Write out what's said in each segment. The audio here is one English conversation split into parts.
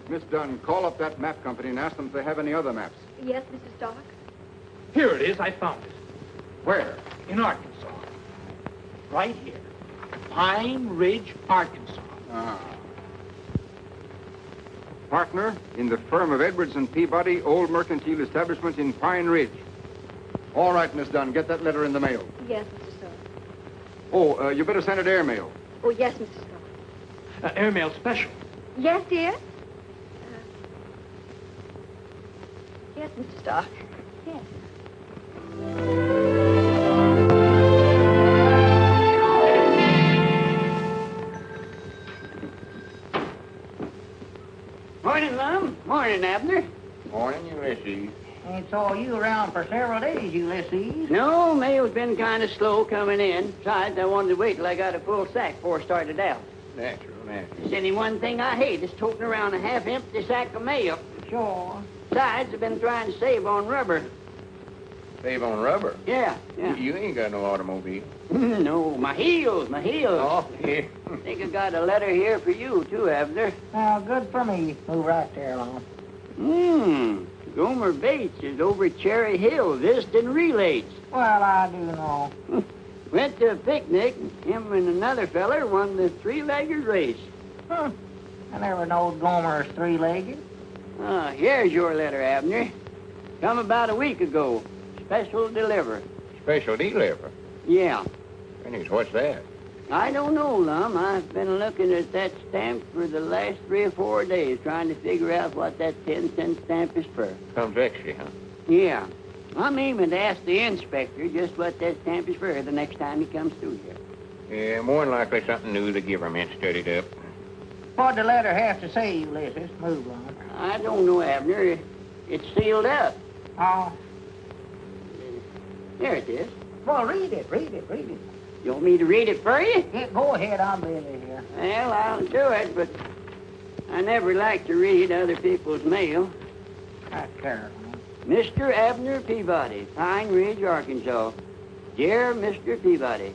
Miss Dunn, call up that map company and ask them if they have any other maps. Yes, Mr. Stark. Here it is. I found it. Where? In Arkansas. Right here. Pine Ridge, Arkansas. Ah. Partner in the firm of Edwards and Peabody, Old Mercantile Establishment in Pine Ridge. All right, Miss Dunn, get that letter in the mail. Yes, Mr. Stark. Oh, you better send it airmail. Oh, yes, Mr. Stark. Airmail special. Yes, dear? Yes, Mr. Stark. Yes. Morning, Lum. Morning, Abner. Morning, Ulysses. Ain't saw you around for several days, Ulysses. No, mail's been kind of slow coming in. Besides, I wanted to wait till I got a full sack before I started out. Natural. There's any one thing I hate is toting around a half-empty sack of mail. Sure. Besides, I've been trying to save on rubber. Save on rubber? Yeah. You ain't got no automobile. No, my heels. Oh, yeah. I think I got a letter here for you, too, Abner. Well, good for me. Move right there, Lum. Gomer Bates is over Cherry Hill visiting relays. Well, I do know. Went to a picnic, and him and another feller won the three-legged race. I never knowed Gomer's three-legged. Here's your letter, Abner. Come about a week ago. Special deliver. Special deliver? Yeah. Goodness, what's that? I don't know, Lum. I've been looking at that stamp for the last 3 or 4 days, trying to figure out what that 10-cent stamp is for. Comes extra, huh? Yeah. I'm aiming to ask the inspector just what that stamp is for the next time he comes through here. Yeah, more than likely something new the government studied up. What'd the letter have to say, Ulysses? Move, Lum. I don't know, Abner. It's sealed up. Oh. There it is. Well, read it. You want me to read it for you? Yeah, go ahead. I'm busy here. Well, I'll do it, but I never like to read other people's mail. That's terrible. Mr. Abner Peabody, Pine Ridge, Arkansas. Dear Mr. Peabody,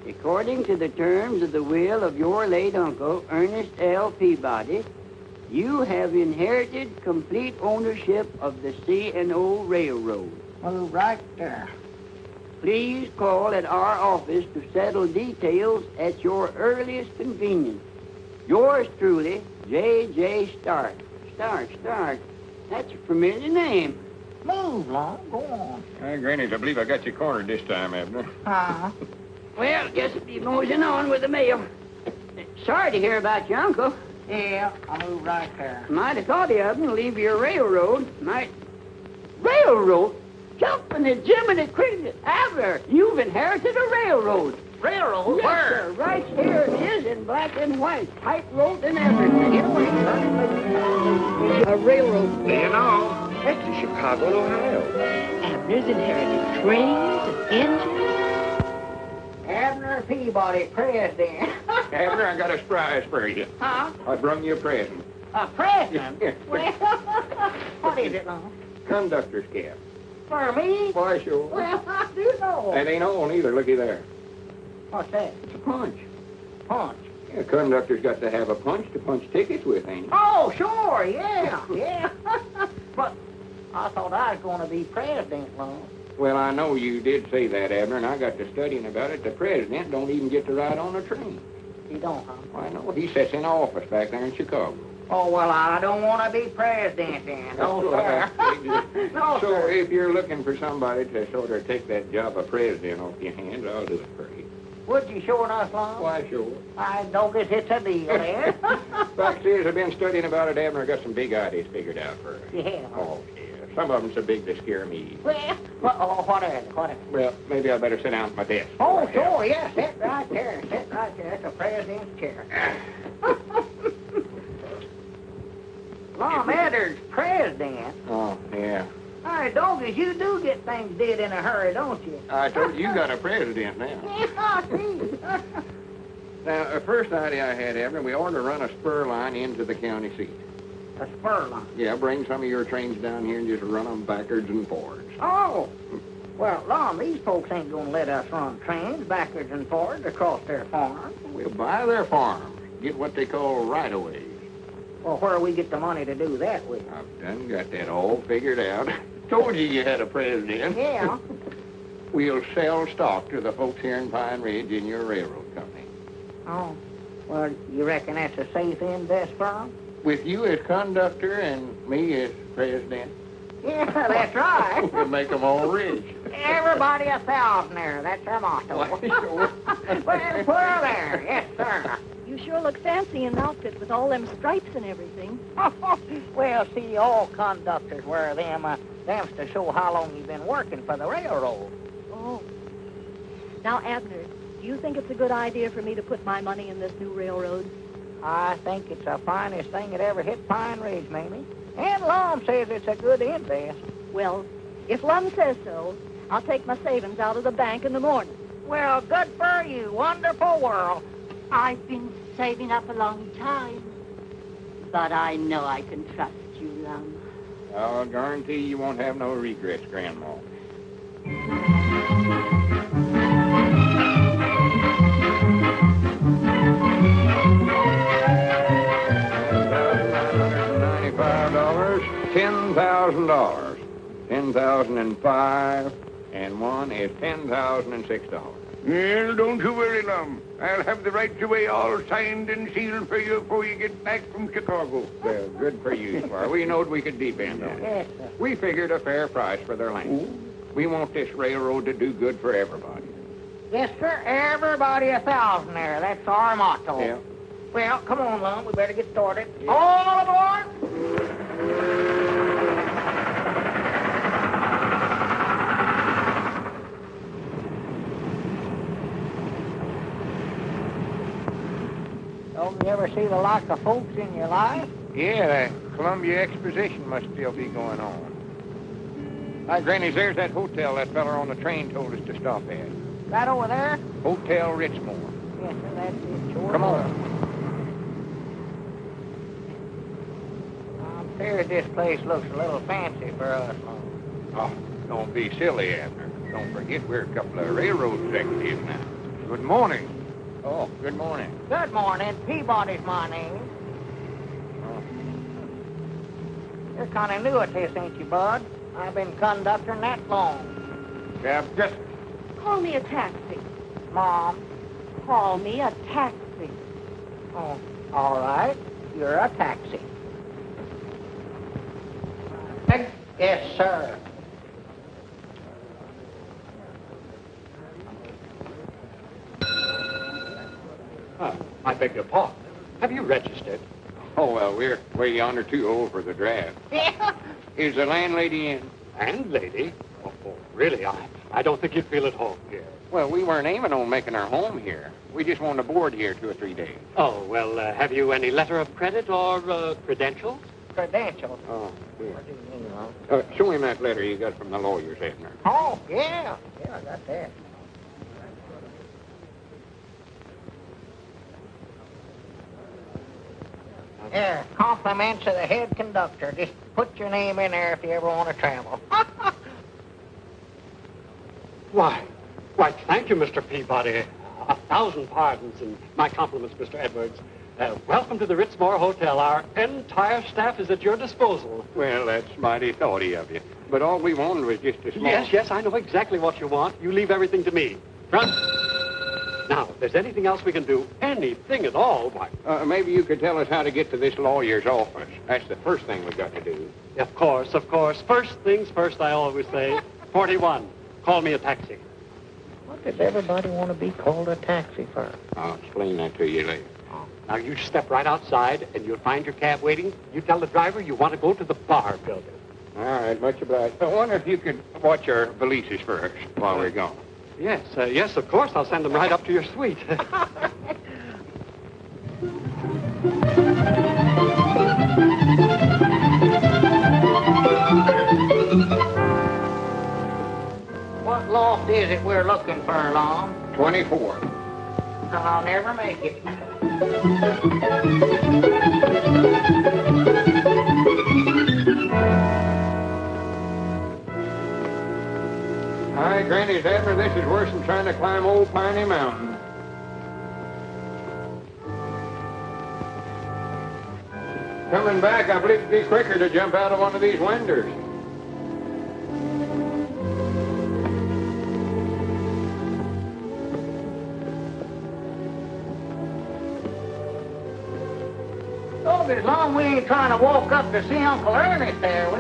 according to the terms of the will of your late uncle, Ernest L. Peabody, you have inherited complete ownership of the C&O Railroad. Move right there. Please call at our office to settle details at your earliest convenience. Yours truly, J.J. Stark. Stark. That's a familiar name. Move, Lum. Go on. Granny, I believe I got you cornered this time, Abner. Well, just be moseying on with the mail. Sorry to hear about your uncle. Yeah, I'll move right there. Might have thought of him to leave your railroad. Railroad? Jumping the Jiminy Cricket. Abner, you've inherited a railroad. Railroad? Yes, Where? sir. Right here it is in black and white. Tightrope and everything. A railroad. Do you know? That's to Chicago, Ohio. Abner's inherited trains and engines. Abner Peabody, president. Abner, I got a surprise for you. Huh? I brung you a present. A president? Yeah. Well, what is it, Lum? Conductor's cap. For me? Why, sure. Well, I do know. That ain't all either. Looky there. What's that? It's a punch. Punch. Yeah, conductor's got to have a punch to punch tickets with, ain't he? Oh, sure, yeah. But I thought I was going to be president, Lum. Well, I know you did say that, Abner, and I got to studying about it. The president don't even get to ride on a train. You don't, huh? Why, no, he sits in office back there in Chicago. Oh, well, I don't want to be president then. No, sir. No, So sir. if you're looking for somebody to sort of take that job of president off your hands, I'll do it for you. Would you sure enough, Lum? Why, sure. I don't guess it's a deal there. Fact is, I've been studying about it, Abner. I got some big ideas figured out for it. Yeah. Oh, yeah. Some of them so big they scare me. Well, what are they? Well, maybe I better sit down at my desk. Oh, sure, yeah. Sit right there. That's the president's chair. Lum, Edwards, president. Oh, yeah. All right, doggies, you do get things did in a hurry, don't you? I told you got a president now. Yeah, I see. Now, the first idea I had, Abner, we ought to run a spur line into the county seat. A spur line. Yeah, bring some of your trains down here and just run them backwards and forwards. Oh. Well, Lum, these folks ain't going to let us run trains backwards and forwards across their farm. We'll buy their farms, get what they call right-of-ways. Well, where do we get the money to do that with? I've done got that all figured out. Told you had a president. Yeah. We'll sell stock to the folks here in Pine Ridge in your railroad company. Oh. Well, you reckon that's a safe invest firm? With you as conductor and me as president, Yeah, that's right. we'll make them all rich. Everybody a thousandaire. That's our motto. Why, sure. Well, put her there. Yes, sir. You sure look fancy in an outfit with all them stripes and everything. Well, see, all conductors wear them. Them's to show how long you've been working for the railroad. Oh. Now, Abner, do you think it's a good idea for me to put my money in this new railroad? I think it's the finest thing that ever hit Pine Ridge, Mamie. And Lum says it's a good invest. Well, if Lum says so, I'll take my savings out of the bank in the morning. Well, good for you. Wonderful world. I've been saving up a long time. But I know I can trust you, Lum. I'll guarantee you won't have no regrets, Grandma. $10,005, $10,000. 10,005 and one is $10,006. Well, don't you worry, Lum. I'll have the rights away all signed and sealed for you before you get back from Chicago. Well, good for you, Squire. We knowed we could depend on it. Yes, sir. We figured a fair price for their land. We want this railroad to do good for everybody. Yes, sir. Everybody a thousandaire. That's our motto. Yeah. Well, come on, Lum. We better get started. All aboard! Don't you ever see the like of folks in your life? Yeah, the Columbia Exposition must still be going on. Hi, Granny, there's that hotel that feller on the train told us to stop at. Right over there? Hotel Richmore. Yes, sir. That's it. Sure. Come on. I'm feared this place looks a little fancy for us, Lum. Oh, don't be silly, Abner. Don't forget we're a couple of railroad executives now. Good morning. Oh, good morning. Good morning. Peabody's my name. Oh. You're kind of new at this, ain't you, Bud? I've been conducting that long. Cab, just Call me a taxi. Mom. Call me a taxi. Oh, all right. You're a taxi. Yes, sir. I beg your pardon. Have you registered? Oh, well, we're way yonder too old for the draft. Yeah. Is the landlady in? Landlady? Oh, really, I don't think you'd feel at home here. Well, we weren't aiming on making our home here. We just want to board here 2 or 3 days. Oh, well, have you any letter of credit or credentials? Credentials. Oh, good. What do you mean, Mom? Show him that letter you got from the lawyers, Abner. Oh, yeah. Yeah, I got that. Yeah, compliments of the head conductor. Just put your name in there if you ever want to travel. Why, thank you, Mr. Peabody. 1,000 pardons and my compliments, Mr. Edwards. Welcome to the Ritzmore Hotel. Our entire staff is at your disposal. Well, that's mighty thoughty of you. But all we wanted was just a small... Yes, I know exactly what you want. You leave everything to me. Front. Now, if there's anything else we can do, anything at all, why... maybe you could tell us how to get to this lawyer's office. That's the first thing we've got to do. Of course. First things first, I always say. 41. Call me a taxi. What does everybody want to be called a taxi for? I'll explain that to you later. Now, you step right outside, and you'll find your cab waiting. You tell the driver you want to go to the bar building. All right, much obliged. I wonder if you could watch our valises for us while we're gone. Yes, of course. I'll send them right up to your suite. What loft is it we're looking for, Lom? 24. I'll never make it. All right, Granny Abner, this is worse than trying to climb old Piney Mountain. coming back, I believe it'd be quicker to jump out of one of these windows. Oh, as long as we ain't trying to walk up to see Uncle Ernest there, we.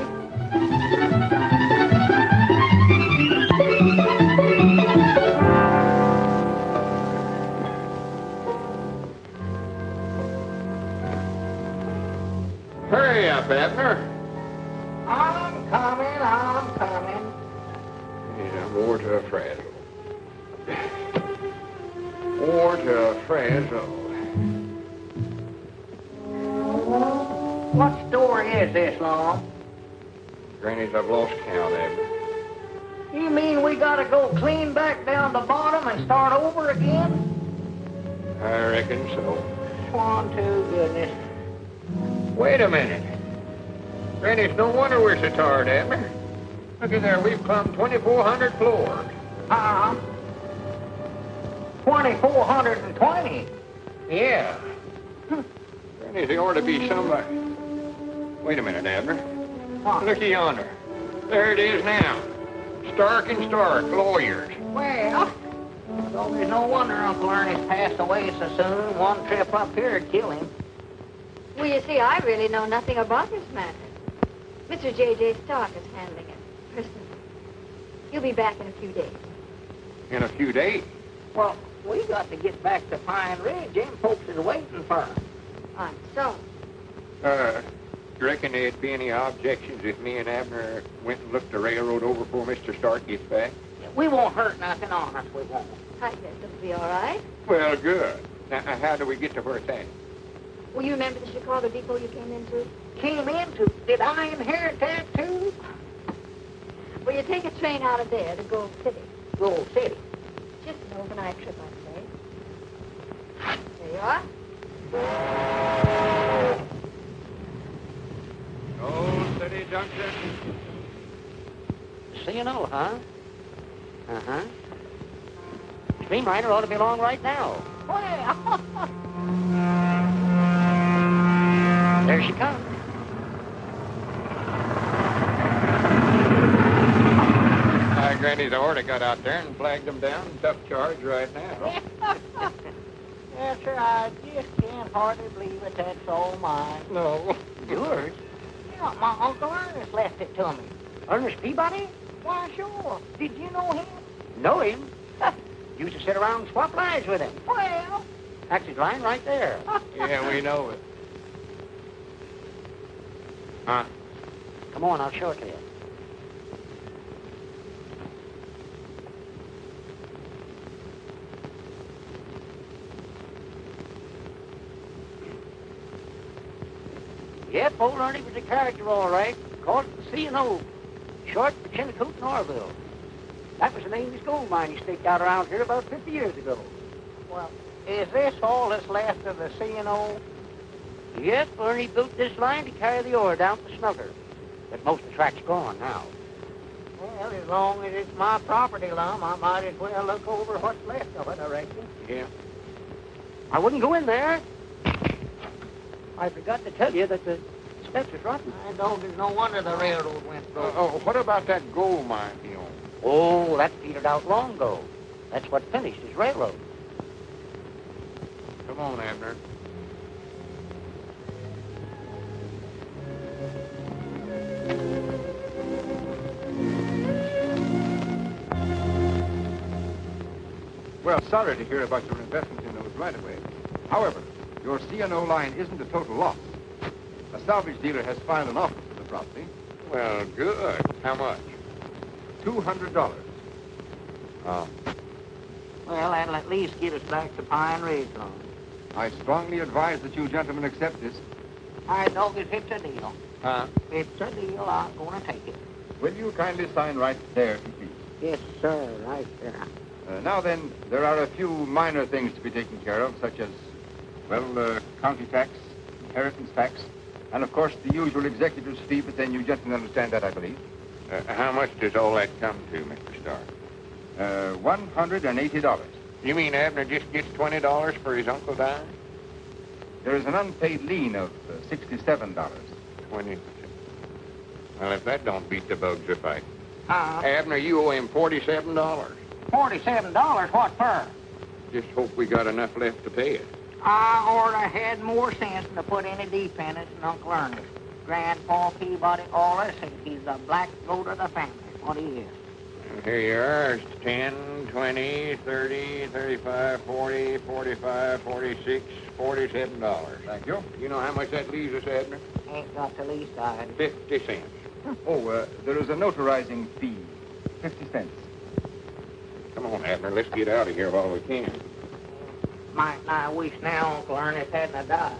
Hurry up, Abner. I'm coming. Yeah, more to a frazzle. More to a frazzle. What story is this, Long? Granny's, I've lost count, Abner. You mean we gotta go clean back down the bottom and start over again? I reckon so. Swan to goodness. Wait a minute. Granny, it's no wonder we're so tired, Abner. Look at there, we've climbed 2,400 floors. 2,420. Yeah. Granny, there ought to be somebody. Wait a minute, Abner. What? Looky yonder. There it is now. Stark and Stark, lawyers. Well, so there's no wonder Uncle Ernest passed away so soon. One trip up here would kill him. Well, you see, I really know nothing about this matter. Mr. J.J. Stark is handling it personally. He'll be back in a few days. In a few days. Well, we got to get back to Pine Ridge. Them folks is waiting for us. I'm so. You reckon there'd be any objections if me and Abner went and looked the railroad over before Mr. Stark gets back? We won't hurt nothing on us, we won't. I guess it'll be all right. Well, good. Now, how do we get to where it's at? Well, you remember the Chicago depot you came into? Came into? Did I inherit that too? Well, you take a train out of there to Gold City. Gold City. Just an overnight trip, I'd say. There you are. Gold City Junction. C&O, huh? Uh-huh. Streamliner ought to be along right now. Well, there she comes. Granny's already got out there and flagged them down. Tough charge right now. Yes, sir, I just can't hardly believe it. That's all mine. No. Yours? Yeah, my Uncle Ernest left it to me. Ernest Peabody? Why, sure. Did you know him? Know him? Used to sit around and swap lines with him. Well, that's his line right there. Yeah, we know it. Huh? Come on, I'll show it to you. Yep, old Ernie was a character, all right. Called it the C&O, short for Chinicoot and Orville. That was the name of his gold mine he staked out around here about 50 years ago. Well, is this all that's left of the C&O? Yep, Ernie built this line to carry the ore down to Snugger. But most of the track's gone now. Well, as long as it's my property, Lum, I might as well look over what's left of it, I reckon. Yeah. I wouldn't go in there. I forgot to tell you that the steps are rotten. I know there's no wonder the railroad went broke. What about that gold mine he owned? Oh, that petered out long ago. That's what finished his railroad. Come on, Abner. Well, sorry to hear about your investment in those right-of-ways. However, your C&O line isn't a total loss. A salvage dealer has filed an offer for the property. Well, good. How much? $200. Oh. Well, that'll at least get us back to Pine Ridge, Lum. I strongly advise that you gentlemen accept this. I know that it's a deal. Huh? It's a deal. I'm going to take it. Will you kindly sign right there, if you please? Yes, sir. Right there. Now then, there are a few minor things to be taken care of, such as, well, county tax, inheritance tax, and of course the usual executor's fee, but then you gentlemen understand that, I believe. How much does all that come to, Mr. Stark? $180. You mean Abner just gets $20 for his uncle dying? There is an unpaid lien of $67. 20%. Well, if that don't beat the bugs a fight. Uh, Abner, you owe him $47. $47? What for? Just hope we got enough left to pay it. I orter had more sense than to put any dependence in Uncle Ernest. Grandpa Peabody always said he's the black goat of the family. What he is. Well, here you are. It's 10, 20, 30, 35, 40, 45, 46, $47. Thank you. You know how much that leaves us, Abner? Ain't got the least idea. 50 cents. Oh, there is a notarizing fee. 50 cents. Come on, Abner. Let's get out of here while we can. Mightn't I wish now Uncle Ernest hadn't died.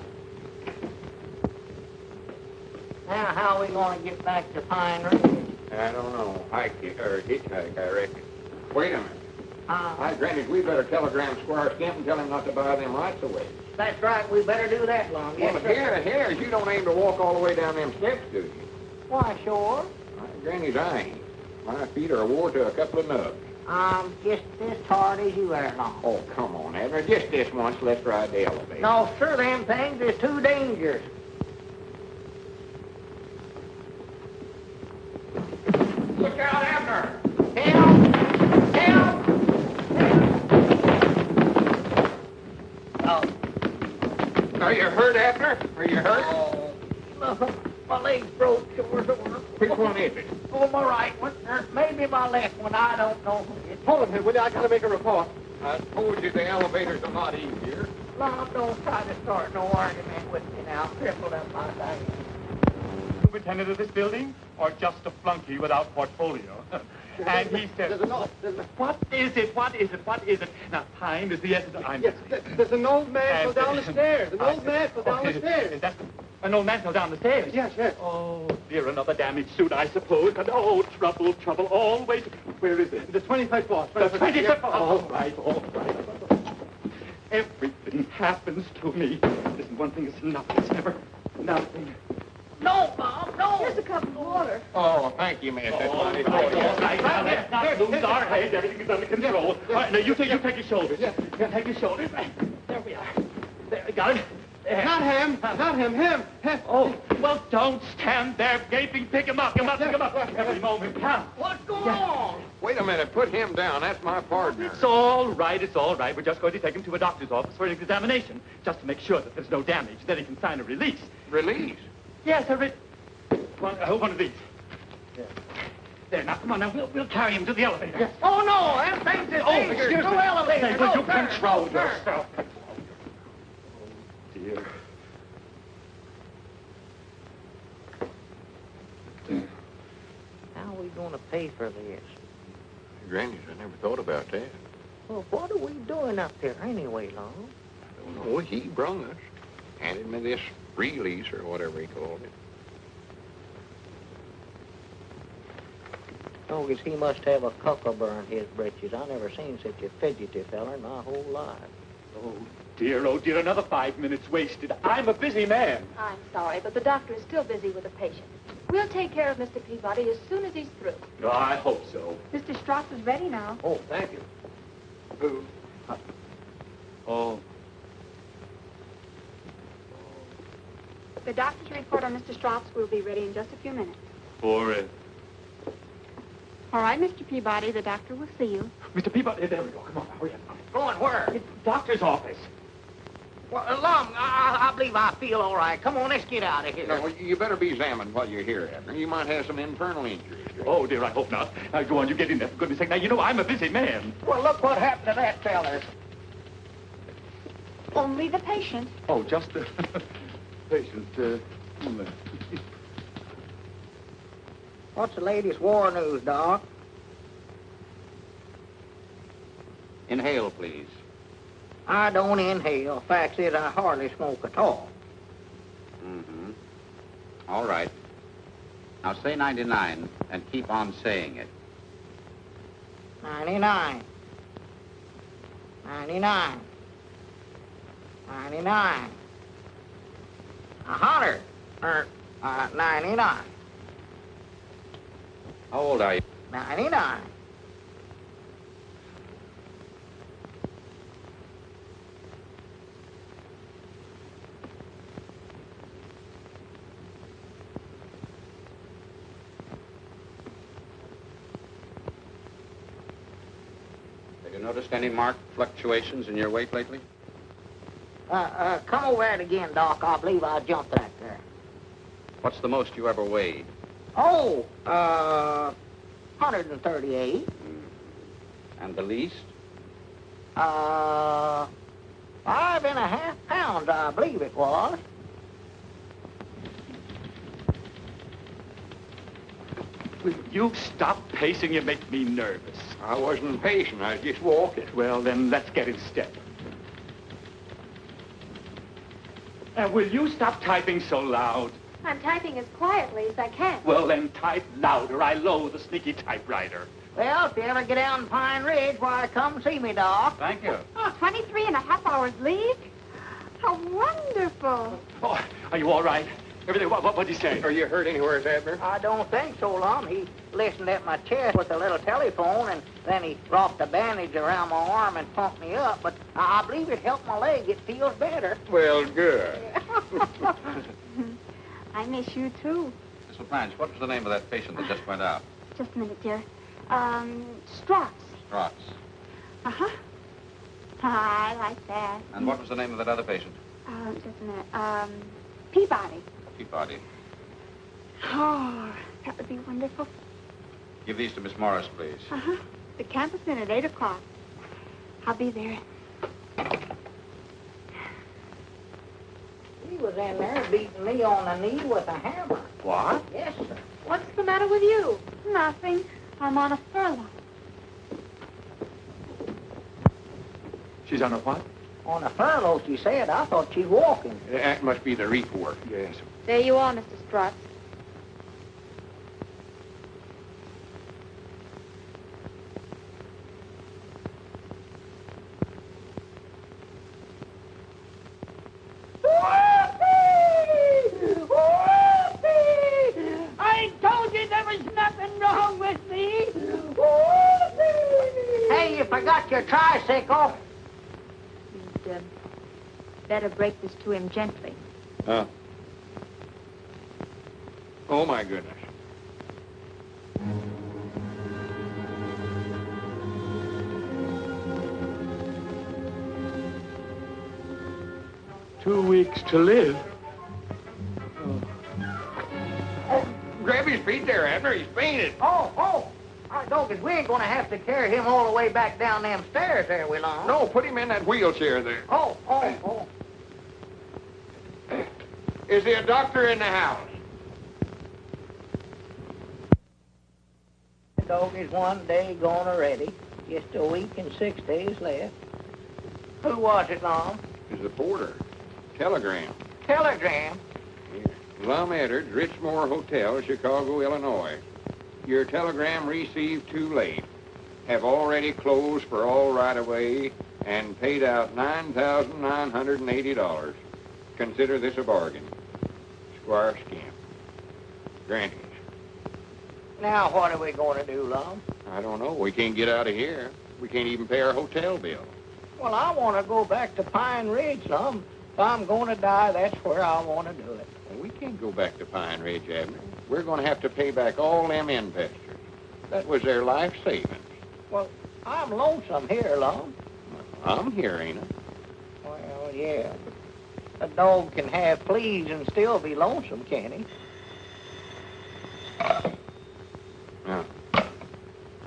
Now, how are we going to get back to Pine Ridge? I don't know. Hitchhike, I reckon. Wait a minute. Hi, Granny, we better telegram Squire Skimp and tell him not to buy them rights away. That's right. We better do that, Long. Well, here, you don't aim to walk all the way down them steps, do you? Why, sure. Granny's I ain't. My feet are wore to a couple of nubs. I'm just as tired as you are, Long. Oh, come on, Abner. Just this once. Let's ride the elevator. No, sir, them things is too dangerous. Look out, Abner! Help! Help! Oh. Are you hurt, Abner? Are you hurt? Oh, no, my leg's broke, sure. Which one is it? Oh, my right one. Maybe my left one. I don't know. Hold him here, will you? I gotta make a report. I told you the elevator's a lot easier. Mom, don't try to start no argument with me now. Crippled up my thing. Superintendent of this building, or just a flunky without portfolio? And he said, what is it? What is it? What is it? Now, time is the essence. I'm There's an old man fell down the stairs. An old man fell down the stairs. Is that an old man fell down the stairs? Yes, yes. Oh, dear, another damaged suit, I suppose. And oh, trouble, trouble, always. Where is it? The 25th floor. The 25th. All right, all right. Everything happens to me. Listen, one thing is nothing. It's never nothing. No, Mom, no. Here's a cup of water. Oh, thank you, miss. That's All mighty right, good. all right. Now, let's not lose our heads. Everything is under control. All right, now, you take his shoulders. You take his shoulders. There we are. There, got it? There. Not him, him. Oh, well, don't stand there gaping. Pick him up, pick him up. Every moment counts. What's going on? Wait a minute. Put him down. That's my partner. It's all right, it's all right. We're just going to take him to a doctor's office for an examination, just to make sure that there's no damage. Then he can sign a release. Release. Yes, one of these. There, now, come on, now, we'll carry him to the elevator. Yes. Oh, no, that thing's in danger. Excuse me. No elevator. Say, No, will you sir. control No, sir. yourself? Oh, dear. How are we going to pay for this? Granny's, I never thought about that. Well, what are we doing up there anyway, Long? I don't know. He brung us. Handed me this release or whatever he called it. Oh, guess he must have a cockleburr in his britches. I never seen such a fidgety feller in my whole life. Oh, dear, another 5 minutes wasted. I'm a busy man. I'm sorry, but the doctor is still busy with a patient. We'll take care of Mr. Peabody as soon as he's through. Oh, I hope so. Mr. Strauss is ready now. Oh, thank you. Who? Oh. The doctor's report on Mr. Strauss will be ready in just a few minutes. For, All right, Mr. Peabody, the doctor will see you. Mr. Peabody, there we go. Come on, hurry up. Going where? It's the doctor's office. Well, Long, I believe I feel all right. Come on, let's get out of here. No, you better be examined while you're here, Abner. You might have some internal injuries. Oh, dear, I hope not. Go on, you get in there, for goodness sake. Now, you know I'm a busy man. Well, look what happened to that feller. Only the patient. Oh, just the patient. What's the latest war news, Doc? Inhale, please. I don't inhale. Fact is, I hardly smoke at all. Mm-hmm. All right. Now say 99 and keep on saying it. 99. 99. 99. 100. 99. How old are you? 99. noticed any marked fluctuations in your weight lately? Come over that again, Doc. I believe I jumped that there. What's the most you ever weighed? Oh, 138. And the least? 5.5 pounds, I believe it was. Will you stop pacing? You make me nervous. I wasn't pacing. I was just walking. Well, then let's get in step. And will you stop typing so loud? I'm typing as quietly as I can. Well, then type louder. I loathe the sneaky typewriter. Well, if you ever get down Pine Ridge, why, come see me, Doc. Thank you. Oh, 23.5 hours leave? How wonderful. Oh, are you all right? Everything, what'd he say? Are you hurt anywhere, Abner? I don't think so, Lum. He listened at my chest with a little telephone, and then he wrapped a bandage around my arm and pumped me up. But I believe it helped my leg. It feels better. Well, good. I miss you, too. Miss LaPlanche, what was the name of that patient that just went out? Just a minute, dear. Strauss. Strauss. Uh-huh. I like that. And what was the name of that other patient? Just a minute. Peabody. Peabody. Oh, that would be wonderful. Give these to Miss Morris, please. Uh-huh. The campus in at 8 o'clock. I'll be there. He was in there beating me on the knee with a hammer. What? Yes, sir. What's the matter with you? Nothing. I'm on a furlough. She's on a what? On a furlough, she said. I thought she's walking. That must be the report. Yes. There you are, Mr. Strauss. I told you there was nothing wrong with me. Hey, you forgot your tricycle. You'd better break this to him gently. Oh, my goodness. Two weeks to live. Grab his feet there, Abner. He's fainted. Oh. I know, because we ain't going to have to carry him all the way back down them stairs there, we long. No, put him in that wheelchair there. Oh. Is there a doctor in the house? The dog is one day gone already. Just a week and 6 days left. Who was it, Lum? Is the porter. Telegram. Telegram. Lum Edwards, Richmore Hotel, Chicago, Illinois. Your telegram received too late. Have already closed for all right-of-way and paid out $9,980. Consider this a bargain. Squire Scamp. Granted. Now, what are we going to do, Lum? I don't know. We can't get out of here. We can't even pay our hotel bill. Well, I want to go back to Pine Ridge, Lum. If I'm going to die, that's where I want to do it. Well, we can't go back to Pine Ridge, Abner. We're going to have to pay back all them investors. That was their life savings. Well, I'm lonesome here, Lum. I'm here, ain't I? Well, yeah. A dog can have fleas and still be lonesome, can't he? No.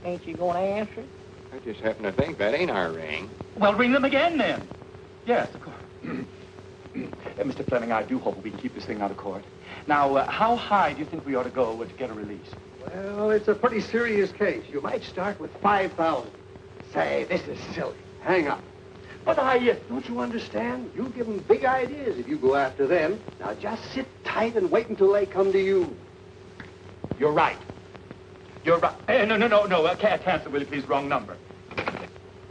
Ain't you going to answer it? I just happen to think that ain't our ring. Well, ring them again, then. Yes, of course. Mr. Fleming, I do hope we can keep this thing out of court. Now, how high do you think we ought to go to get a release? Well, it's a pretty serious case. You might start with 5,000. Say, this is silly. Hang up. But Don't you understand? You give them big ideas if you go after them. Now, just sit tight and wait until they come to you. You're right. You're right. No. Cancel, will you please? Wrong number.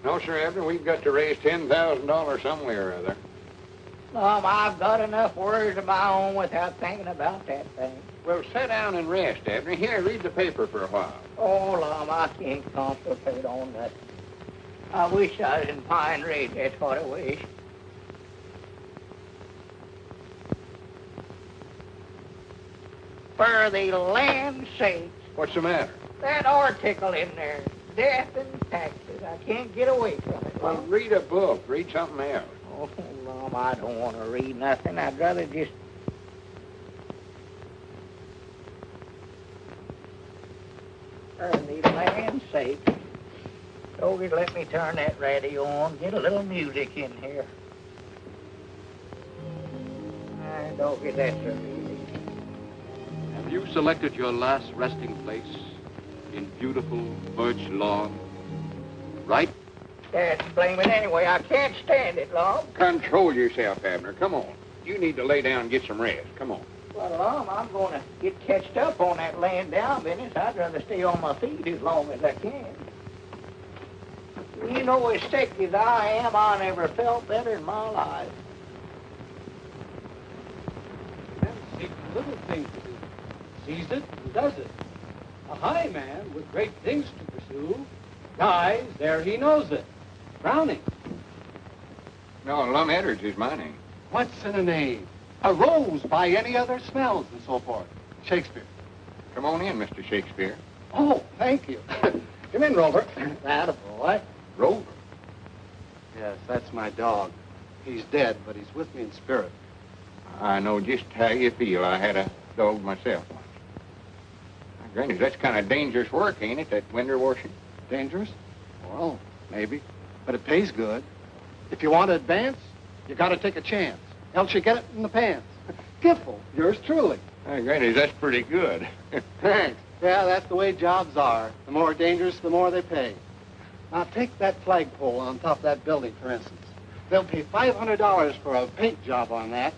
No, sir, Abner. We've got to raise $10,000 somewhere or other. I've got enough worries of my own without thinking about that thing. Well, sit down and rest, Abner. Here, read the paper for a while. Oh, Lum, I can't concentrate on that. I wish I was in Pine Ridge, that's what I wish. For the land's sake, What's the matter? that article in there, death and taxes. I can't get away from it. Well, read a book. Read something else. Oh, Lum, I don't want to read nothing. I'd rather just... For the land's sake. Doggy, let me turn that radio on. Get a little music in here. Doggy, that's a relief. Have you selected your last resting place in beautiful birch lawn? Right? That's blaming anyway. I can't stand it, Lum. Control yourself, Abner. Come on. You need to lay down and get some rest. Come on. Well, Lum, I'm going to get catched up on that laying down business. I'd rather stay on my feet as long as I can. You know, as sick as I am, I never felt better in my life. Seeks little things to do. Sees it and does it. A high man with great things to pursue dies ere he knows it. Browning. No, Lum Edwards is my name. What's in a name? A rose by any other smells and so forth. Shakespeare. Come on in, Mr. Shakespeare. Oh, thank you. Come in, Rover. That a boy. Rover. Yes, that's my dog. He's dead, but he's with me in spirit. I know just how you feel. I had a dog myself once. Now, Granny, that's kind of dangerous work, ain't it, that winter washing? Dangerous? Well, maybe. But it pays good. If you want to advance, you got to take a chance. Else you get it in the pants. Giffle, yours truly. Now, Granny, that's pretty good. Thanks. Yeah, that's the way jobs are. The more dangerous, the more they pay. Now, take that flagpole on top of that building, for instance. They'll pay $500 for a paint job on that,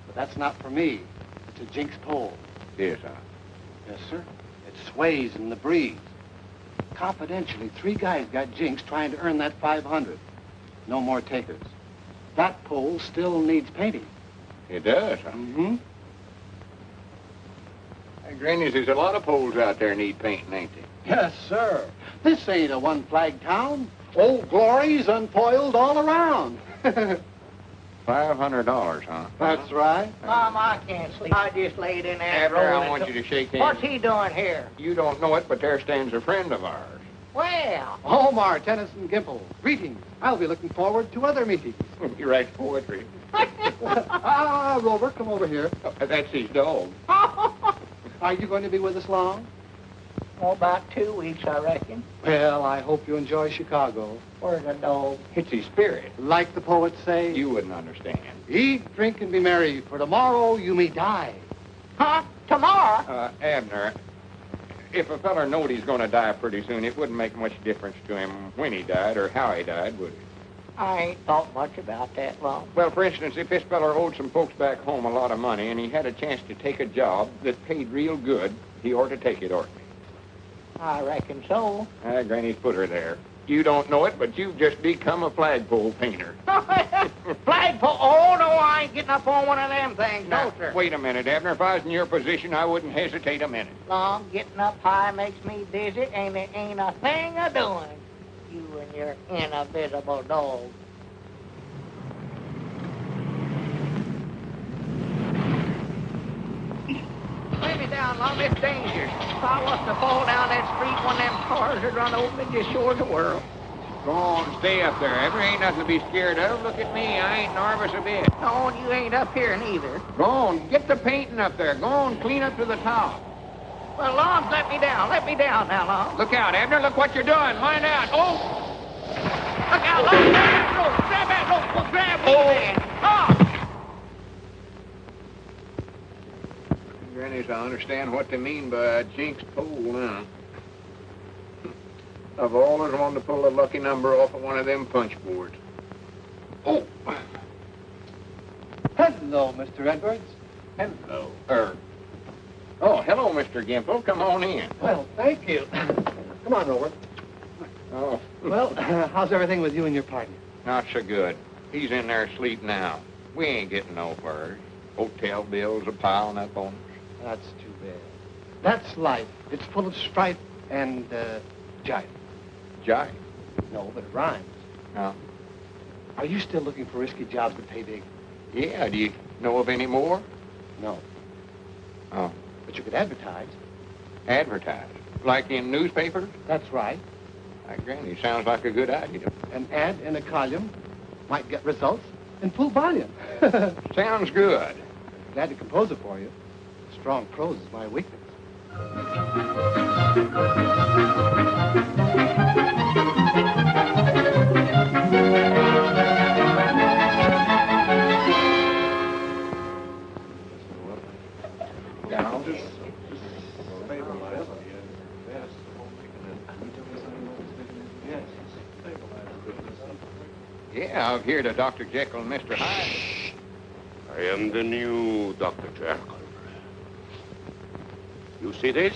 but that's not for me. It's a jinx pole. Yes, sir. Yes, sir. It sways in the breeze. Confidentially, 3 guys got jinxed trying to earn that 500. No more takers. That pole still needs painting. It does, huh? Mm-hmm. Hey, Granny, there's a lot of poles out there need painting, ain't they? Yes, sir. This ain't a one-flag town. Old glories unfoiled all around. $500, huh? That's right. Mom, I can't sleep. I just laid in there. Abner, I want you to shake hands. What's he doing here? You don't know it, but there stands a friend of ours. Well, Omar, Tennyson, Gimple, greetings. I'll be looking forward to other meetings. He writes poetry. Rover, come over here. That's his dog. Are you going to be with us long? oh, about 2 weeks, I reckon. Well, I hope you enjoy Chicago. Where's the dog? It's his spirit. Like the poets say, You wouldn't understand. eat, drink, and be merry, for tomorrow you may die. Huh? Tomorrow? Abner, if a feller knowed he's going to die pretty soon, it wouldn't make much difference to him when he died or how he died, would it? I ain't thought much about that, Lum. Well, for instance, if this feller owed some folks back home a lot of money and he had a chance to take a job that paid real good, he ought to take it, oughtn't he? I reckon so. Granny's put her there. You don't know it, but you've just become a flagpole painter. Flagpole? Oh, no, I ain't getting up on one of them things. Now, No, sir. wait a minute, Abner. If I was in your position, I wouldn't hesitate a minute. Lum, getting up high makes me dizzy, and there ain't a thing a doing. You and your invisible dog. Lay me down, Lum. It's dangerous. If I was to fall down that street, one of them cars would run over and just shore the world. Go on, stay up there. Abner, ain't nothing to be scared of. Look at me. I ain't nervous a bit. No, you ain't up here neither. Go on, get the painting up there. Go on, clean up to the top. Well, Lum, let me down. Let me down now, Lum. Look out, Abner. Look what you're doing. Mind out. Oh! Look out, Lum. Grab that rope. Grab that rope. Well, grab me, man. Oh! Grannies, I understand what they mean by a jinx pole now. I've always wanted to pull a lucky number off of one of them punch boards. Oh! Hello, Mr. Edwards. Hello. Oh, hello, Mr. Gimple. Come on in. Well, thank you. Come on, Rover. Oh. Well, how's everything with you and your partner? Not so good. He's in there asleep now. We ain't getting no further. Hotel bills are piling up on us. That's too bad. That's life. It's full of strife and, jive. Jive. No, but it rhymes. No. Are you still looking for risky jobs that pay big? Yeah, do you know of any more? No. Oh. But you could advertise. Advertise? Like in newspapers? That's right. Granny, sounds like a good idea. An ad in a column might get results in full volume. Sounds good. Glad to compose it for you. Strong prose is my weakness. Yeah, I've heard of Dr. Jekyll and Mr. Hyde. I am the new Dr. Jekyll. You see this?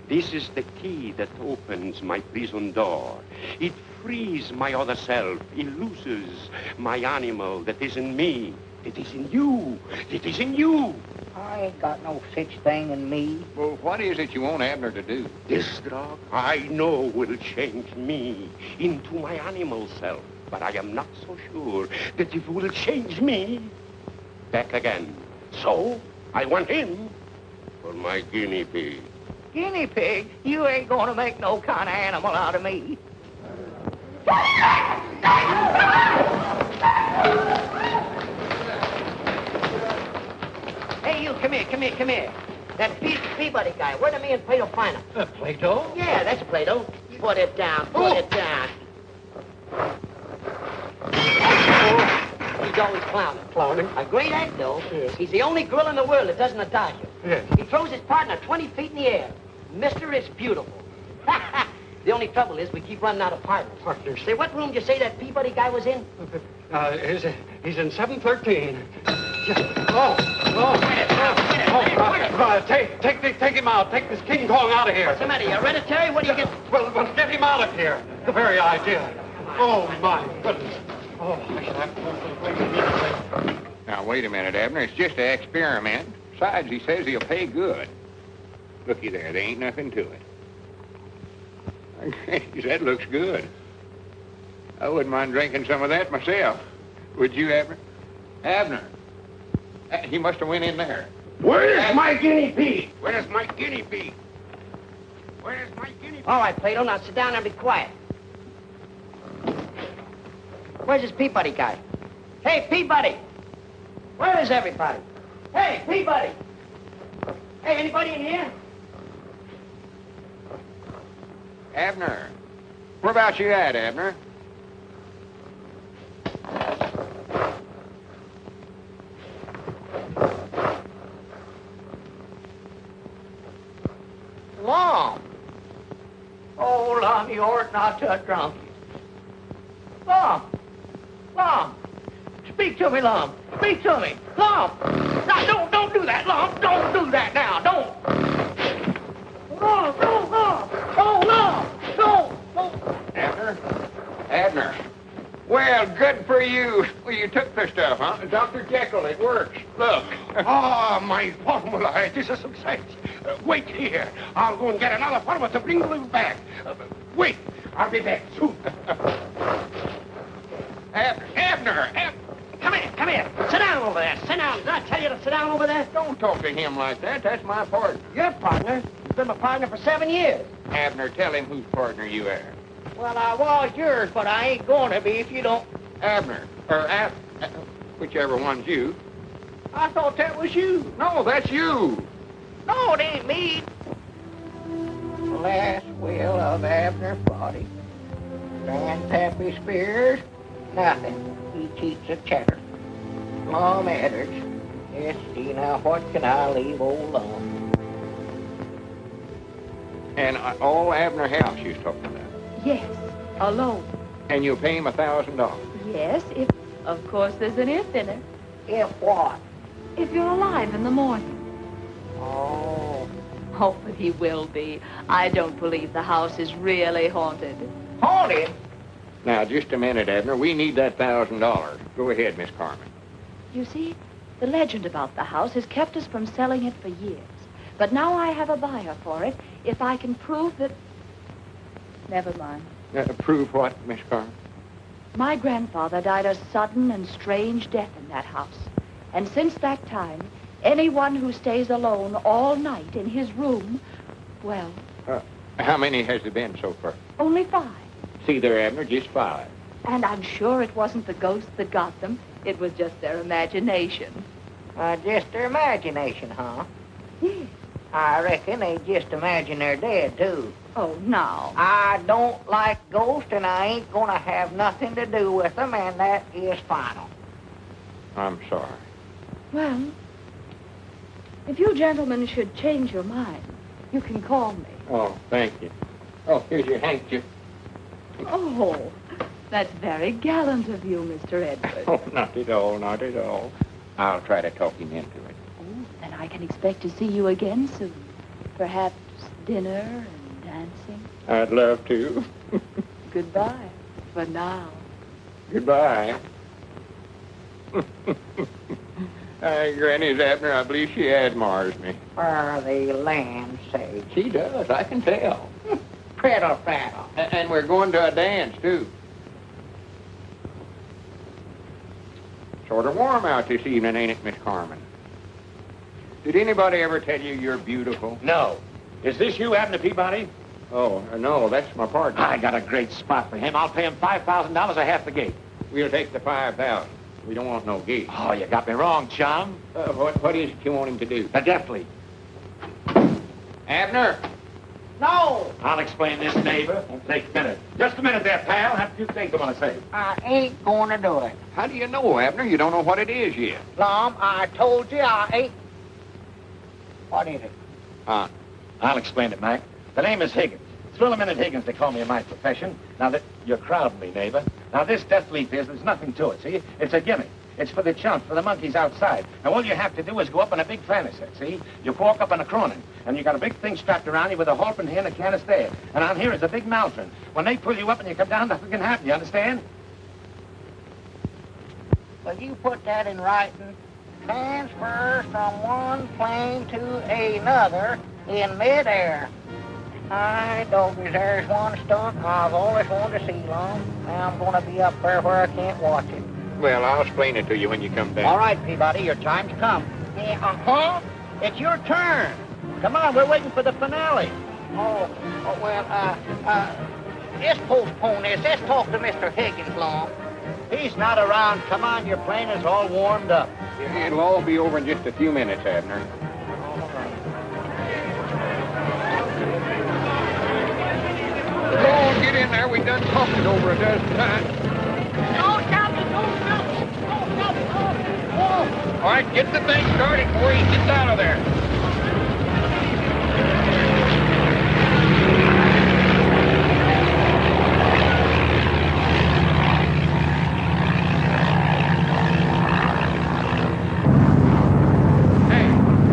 This is the key that opens my prison door. It frees my other self. It looses my animal that is in me. It is in you. It is in you. I ain't got no such thing in me. Well, what is it you want Abner to do? This drug, I know, will change me into my animal self. But I am not so sure that it will change me back again. So, I want him for my guinea pig. Guinea pig? You ain't gonna make no kind of animal out of me. Hey, you, come here. That Peabody guy, where did me and Plato find him? Plato? Yeah, that's Plato. Put it down, put it down. He's always clowning. Clowning? A great act, though. Yes. He's the only gorilla in the world that doesn't dodge you. Yes. He throws his partner 20 feet in the air. Mister, it's beautiful. The only trouble is we keep running out of partners. Partners. Say, what room did you say that Peabody guy was in? He's in 713. Take him out. Take this King Kong out of here. What's the matter? You hereditary? What do you get? Well, get him out of here. The very idea. Oh, my goodness. Oh, I should have to go to the place immediately. Now, wait a minute, Abner. It's just an experiment. Besides, he says he'll pay good. Looky there. There ain't nothing to it. That looks good. I wouldn't mind drinking some of that myself. Would you, Abner? Abner. He must have went in there. Where's my guinea pig? Where's my guinea pig? Where's my guinea pig? All right, Plato, now sit down and be quiet. Where's this Peabody guy? Hey, Peabody! Where is everybody? Hey, Peabody! Hey, anybody in here? Abner. Where about you at, Abner? Lum. Oh, Lum, you ought not to have drunk it. Lum. Lum. Speak to me, Lum. Speak to me. Lum. Now, don't do that, Lum. Don't do that now. Don't. Lum. Oh, Lum. Don't. Abner? Abner. Well, good for you. Well, you took the stuff, huh? Dr. Jekyll, it works. Look. Ah, my formula. It is a success. Wait here. I'll go and get another formula to bring you back. Wait. I'll be back soon. Abner. Come here. Sit down over there. Sit down. Did I tell you to sit down over there? Don't talk to him like that. That's my partner. Your partner? You've been my partner for 7 years. Abner, tell him whose partner you are. Well, I was yours, but I ain't going to be if you don't. Abner. Whichever one's you. I thought that was you. No, that's you. No, it ain't me. Last will of Abner's body. Grandpappy Spears, nothing. He cheats a cheddar. Mom Edders. Let's see now, what can I leave old Lum? And all Abner House you're talking about. Yes, alone. And you'll pay him $1,000. Yes, if, of course, there's an if in it. If what? If you're alive in the morning. Oh. Oh, but he will be. I don't believe the house is really haunted. Haunted? Now, just a minute, Abner. We need that $1,000. Go ahead, Miss Carmen. You see, the legend about the house has kept us from selling it for years. But now I have a buyer for it if I can prove that... Never mind. Prove what, Miss Carmen? My grandfather died a sudden and strange death in that house. And since that time, anyone who stays alone all night in his room, well... How many has there been so far? Only 5. See there, Abner, just 5. And I'm sure it wasn't the ghost that got them. It was just their imagination. Just their imagination, huh? Yes. I reckon they just imagine they're dead, too. Oh, now. I don't like ghosts, and I ain't gonna have nothing to do with them, and that is final. I'm sorry. Well, if you gentlemen should change your mind, you can call me. Oh, thank you. Oh, here's your handkerchief. Oh, that's very gallant of you, Mr. Edwards. Oh, not at all, not at all. I'll try to talk him into it. Oh, then I can expect to see you again soon. Perhaps dinner and dancing. I'd love to. Goodbye for now. Goodbye. Granny's Abner, I believe she admires me. For the land's sake. She does, I can tell. Prattle, prattle. And we're going to a dance, too. Sort of warm out this evening, ain't it, Miss Carmen? Did anybody ever tell you you're beautiful? No. Is this you, Abner Peabody? Oh, no, that's my partner. I got a great spot for him. I'll pay him $5,000 a half the gate. We'll take the 5,000. We don't want no gate. Oh, you got me wrong, chum. What is it you want him to do? Deftly. Abner! No! I'll explain this, neighbor. It'll take a minute. Just a minute there, pal. I have a few things I want to say. I ain't gonna do it. How do you know, Abner? You don't know what it is yet. Lum, I told you I ain't... What is it? I'll explain it, Mac. The name is Higgins. Thrill-a-minute Higgins, they call me in my profession. Now, you're crowding me, neighbor. Now, this death leaf there's nothing to it, see? It's a gimmick. It's for the chumps, for the monkeys outside. And all you have to do is go up in a big fanny set, see? You walk up in a cronin, and you got a big thing strapped around you with a halter here and a canist there. And on here is a big maltron. When they pull you up and you come down, nothing can happen, you understand? Well, you put that in writing. Transfer from one plane to another in midair. Hi, doggies, there's one stunt I've always wanted to see, Lum. Now I'm gonna be up there where I can't watch it. Well, I'll explain it to you when you come back. All right, Peabody, your time's come. Yeah, uh-huh. It's your turn. Come on, we're waiting for the finale. Let's postpone this. Let's talk to Mr. Higgins, Lum. He's not around. Come on, your plane is all warmed up. It'll all be over in just a few minutes, Abner. Go on, get in there. We've done talked it over a dozen times. No, stop it. Don't stop it. Don't stop it. Oh. All right, get the thing started before he gets out of there.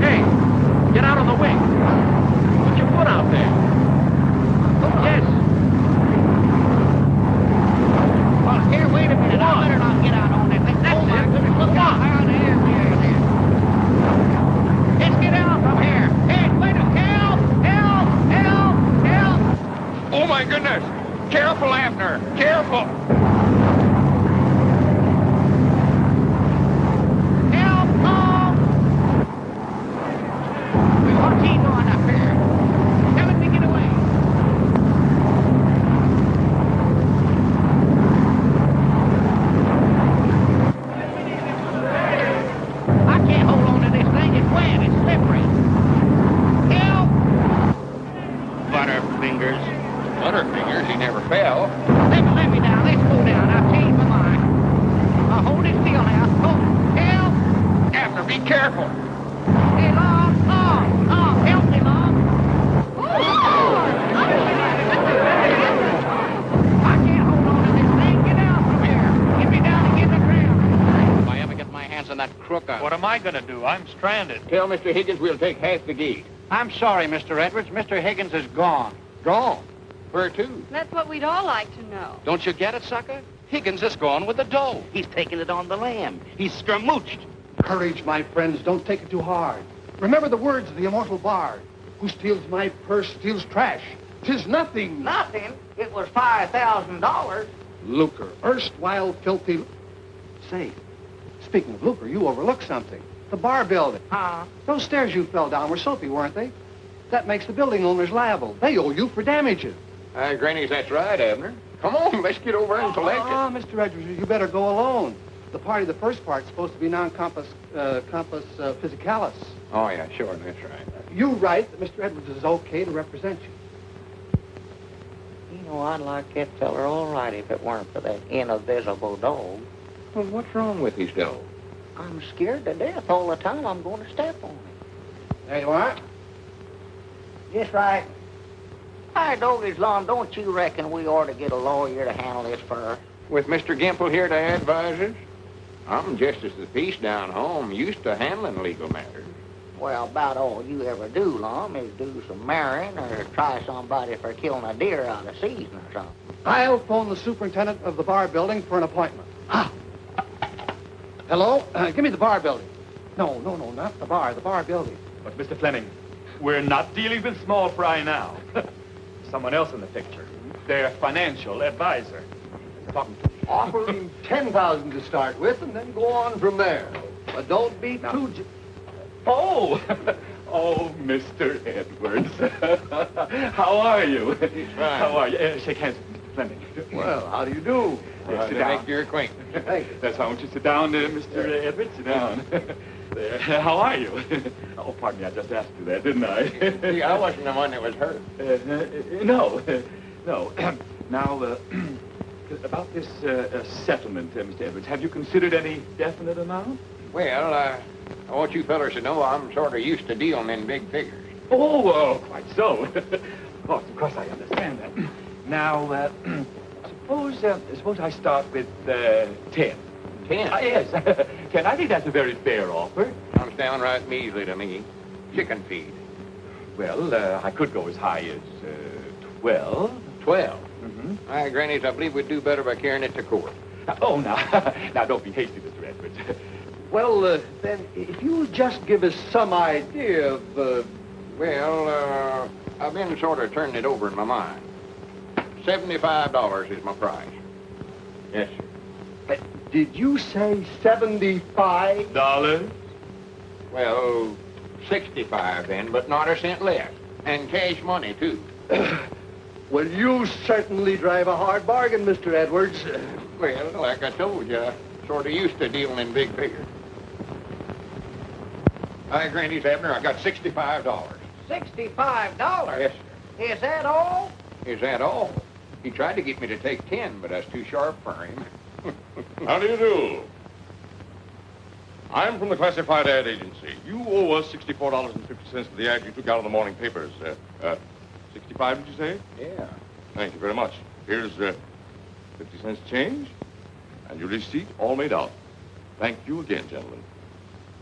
Hey, get out of the way. Put your foot out there. Yes. Well, here, wait a minute. I better not get out on that thing. Oh, my goodness. Look out. There. Let's get out from here. Hey, wait a minute. Help. Oh, my goodness. Careful, Abner. Careful. Help, Tom. What's he doing up here? Tell him to get away. I can't hold on to this thing. It's wet. It's slippery. Help! Butterfingers. Butterfingers? He never fell. Let me down. Let's go down. I've changed my mind. Hold it still now. Oh, help! Abner, be careful. Hey, Long, help me, Long. I can't hold on to this thing. Get down from here. Get me down and get the ground. If I ever get my hands on that crook, What am I going to do? I'm stranded. Tell Mr. Higgins we'll take half the gate. I'm sorry, Mr. Edwards. Mr. Higgins is gone. Gone. Where to? That's what we'd all like to know. don't you get it, sucker? Higgins is gone with the dough. He's taking it on the lam. He's scamooched. Courage, my friends. Don't take it too hard. Remember the words of the immortal bard. Who steals my purse steals trash. 'Tis nothing. Nothing. It was $5,000. Lucre. Erstwhile filthy... Say, speaking of lucre, you overlooked something. The bar building. Huh? Those stairs you fell down were soapy, weren't they? That makes the building owners liable. They owe you for damages. Granny, that's right, Abner. Come on, let's get over and collect it. Mr. Edwards, you better go alone. The party, the first part's supposed to be non-compos physicalis. Oh, yeah, sure, that's right. You write that Mr. Edwards is okay to represent you. You know, I'd like that feller all right if it weren't for that invisible dog. Well, what's wrong with his dog? I'm scared to death all the time I'm going to step on him. There you are. Just right. Hi, Doggy's Lawn, don't you reckon we ought to get a lawyer to handle this for us? With Mr. Gimple here to advise us? I'm Justice of the Peace down home, used to handling legal matters. Well, about all you ever do, Lum, is do some marrying or try somebody for killing a deer out of season or something. I'll phone the superintendent of the bar building for an appointment. Hello? Give me the bar building. No, not the bar building. But, Mr. Fleming, we're not dealing with small fry now. Someone else in the picture. Their financial advisor. Talking to me. Offer him $10,000 to start with, and then go on from there. But don't be too... Oh, Mr. Edwards. How are you? Fine. How are you? Shake hands with Mr. Fleming. Well, how do you do? Sit down. Make your acquaintance. Thank you. That's how I want you to sit down, Mr. Edwards. Sit down. There. How are you? Oh, pardon me, I just asked you that, didn't I? See, I wasn't the one that was hurt. No. Now, about this settlement, Mr. Edwards, have you considered any definite amount? Well, I want you fellers to know I'm sort of used to dealing in big figures. Oh, quite so. Of course, I understand that. Now, suppose I start with 10. 10? Yes, 10. I think that's a very fair offer. Sounds downright measly to me. Chicken feed. Well, I could go as high as 12. 12? Mm-hmm. Grannies, I believe we'd do better by carrying it to court. Now, don't be hasty, Mr. Edwards. Well, then, if you just give us some idea of... Well, I've been sort of turning it over in my mind. $75 is my price. Yes, sir. Did you say $75? Well, 65 then, but not a cent less. And cash money, too. Well, you certainly drive a hard bargain, Mr. Edwards. Well, like I told you, I sort of used to dealing in big figures. Hi, Granny's Abner, I got $65. $65? Yes, sir. Is that all? Is that all? He tried to get me to take 10, but I was too sharp for him. How do you do? I'm from the Classified Ad Agency. You owe us $64.50 for the ad you took out of the morning papers. 65, did you say? Yeah. Thank you very much. Here's 50 cents change, and your receipt all made out. Thank you again, gentlemen.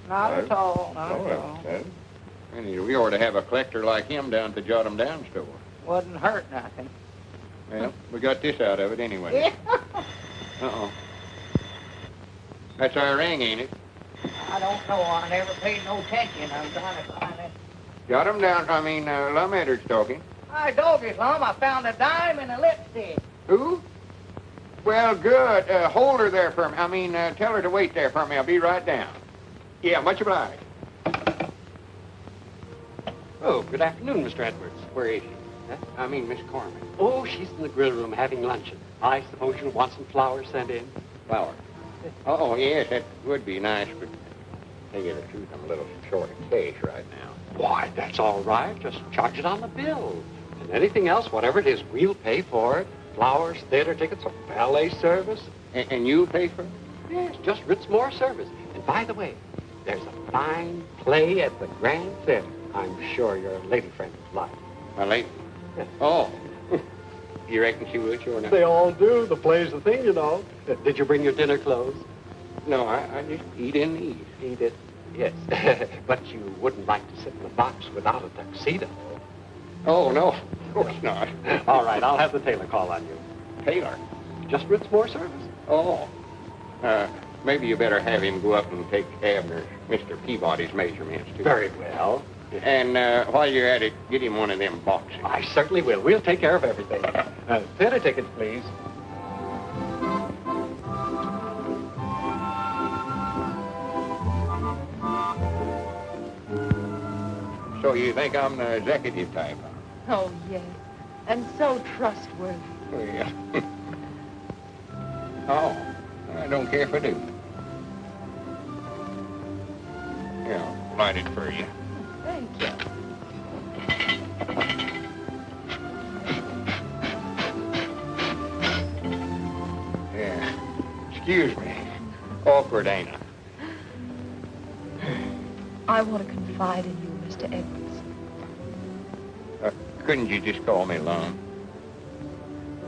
Not at all, not All at right. all. And we ought to have a collector like him down at the Jot 'em Down store. Wouldn't hurt nothing. Well, we got this out of it anyway. Uh-oh. That's our ring, ain't it? I don't know. I never paid no attention. I'm trying to find it. Jot 'em Down, Lum Edwards talking. Hi, Doggy's Lum. I found a dime and a lipstick. Who? Well, good. Hold her there for me. Tell her to wait there for me. I'll be right down. Yeah, much obliged. Oh, good afternoon, Mr. Edwards. Where is she? Huh? Miss Corman. Oh, she's in the grill room having luncheon. I suppose you'll want some flowers sent in. Flower. Oh, yes, that would be nice, but to tell you the truth, I'm a little short of cash right now. Why, that's all right. Just charge it on the bill. And anything else, whatever it is, we'll pay for it. Flowers, theater tickets, a ballet service. And you'll pay for it? Yes, just Ritzmore service. And by the way, there's a fine play at the Grand Theater. I'm sure your lady friend would like. My lady? Yes. Oh. You reckon she would, sure enough? They all do. The play's the thing, you know. Did you bring your dinner clothes? No, I just eat in the eat. Eat it? Yes. But you wouldn't like to sit in the box without a tuxedo. Oh, no, of course not. All right, I'll have the tailor call on you. Tailor? Just Ritzmore service. Oh. Maybe you better have him go up and take Abner's, Mr. Peabody's measurements, too. Very well. And while you're at it, get him one of them boxes. I certainly will. We'll take care of everything. Theater tickets, please. So So you think I'm the executive type, huh? Oh, yes. And so trustworthy. Well, oh, I don't care if I do. Yeah, light it for you. Thank you. Yeah. Excuse me. Awkward, ain't I? I want to confide in you, Mr. Edwards. Couldn't you just call me Lum?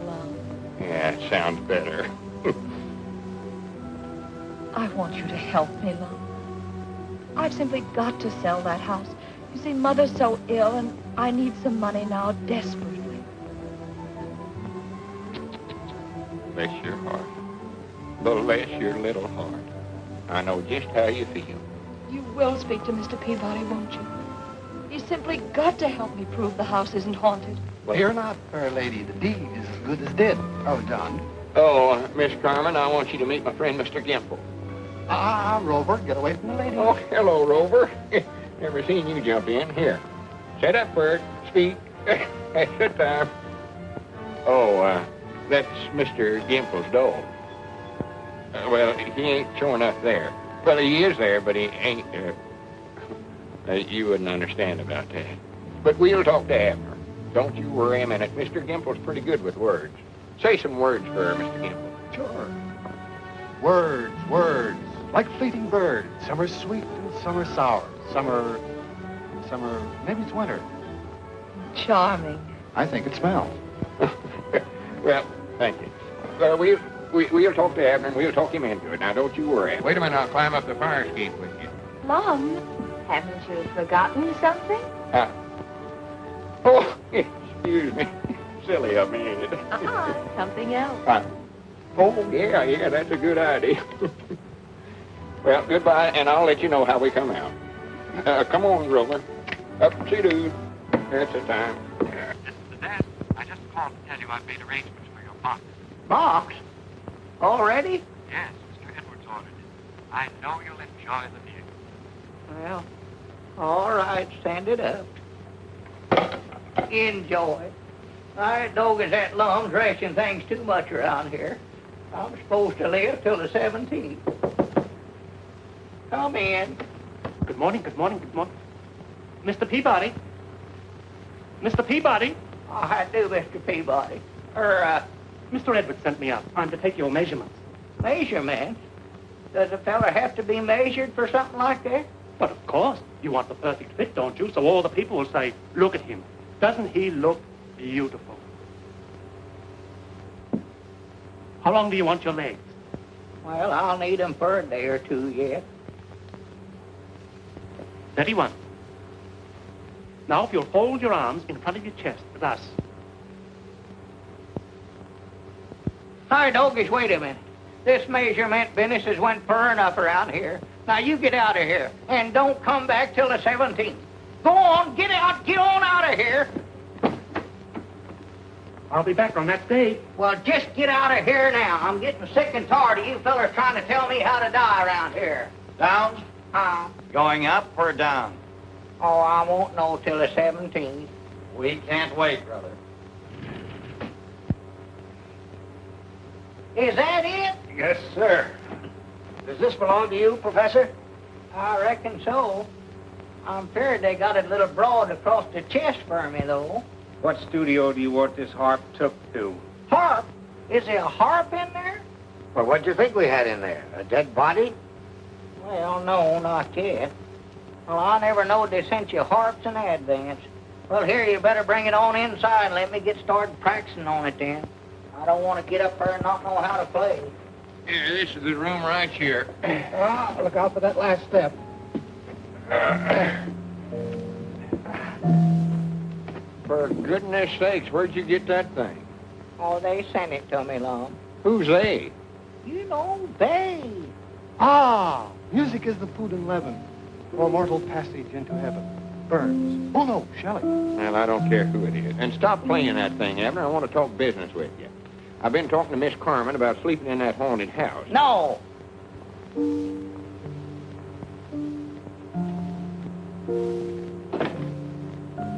Love. Yeah, it sounds better. I want you to help me, Lum. I've simply got to sell that house. You see, Mother's so ill, and I need some money now desperately. Bless your heart. Bless your little heart. I know just how you feel. You will speak to Mr. Peabody, won't you? You simply got to help me prove the house isn't haunted. Well, fear not, fair lady. The deed is as good as dead. Oh, John. Oh, Miss Carmen, I want you to meet my friend, Mr. Gimple. Rover, get away from the lady. Oh, hello, Rover. Never seen you jump in. Here, sit up, Bert. Speak. Sit down. Oh, that's Mr. Gimple's dog. Well, he ain't showing up there. Well, he is there, but he ain't. You wouldn't understand about that. But we'll talk to Abner. Don't you worry a minute. Mr. Gimple's pretty good with words. Say some words for her, Mr. Gimple. Sure. Words, like fleeting birds. Some are sweet and some are sour. Some are, maybe it's winter. Charming. I think it smells. Well, thank you. We'll talk to Abner and we'll talk him into it. Now, don't you worry. Wait a minute, I'll climb up the fire escape with you. Lum, haven't you forgotten something? Oh, excuse me. Silly of me, ain't it? Something else. Oh, yeah, that's a good idea. Well, goodbye, and I'll let you know how we come out. Come on, Rover. Up-see-doo. That's the time. Dad, I just called to tell you I've made arrangements for your box. Box? Already? Yes, Mr. Edwards ordered it. I know you'll enjoy the view. Well, all right, send it up. Enjoy. I dog is that Lum's racing things too much around here. I'm supposed to live till the 17th. Come in. Good morning. Mr. Peabody? Mr. Peabody? I do, Mr. Peabody. Mr. Edwards sent me up. I'm to take your measurements. Measurements? Does a fella have to be measured for something like that? But of course, you want the perfect fit, don't you? So all the people will say, look at him. Doesn't he look beautiful? How long do you want your legs? Well, I'll need them for a day or two yet. 31. Now, if you'll fold your arms in front of your chest, thus. Hi, Dogies, wait a minute. This measurement business has went far enough around here. Now, you get out of here, and don't come back till the 17th. Go on, get on out of here. I'll be back on that day. Well, just get out of here now. I'm getting sick and tired of you fellas trying to tell me how to die around here. Downs? Going up or down? Oh, I won't know till the 17th. We can't wait, brother. Is that it? Yes, sir. Does this belong to you, Professor? I reckon so. I'm feared they got it a little broad across the chest for me, though. What studio do you want this harp took to? Harp? Is there a harp in there? Well, what'd you think we had in there? A dead body? Well, no, not yet. Well, I never knowed they sent you harps in advance. Well, here, you better bring it on inside and let me get started practicing on it then. I don't want to get up there and not know how to play. Yeah, this is the room right here. Look out for that last step. For goodness sakes, where'd you get that thing? Oh, they sent it to me, Lum. Who's they? You know, they. Music is the food and leaven for mortal passage into heaven. Burns. Oh, no, Shelley. Well, I don't care who it is. And stop playing that thing, Abner. I want to talk business with you. I've been talking to Miss Carmen about sleeping in that haunted house. No.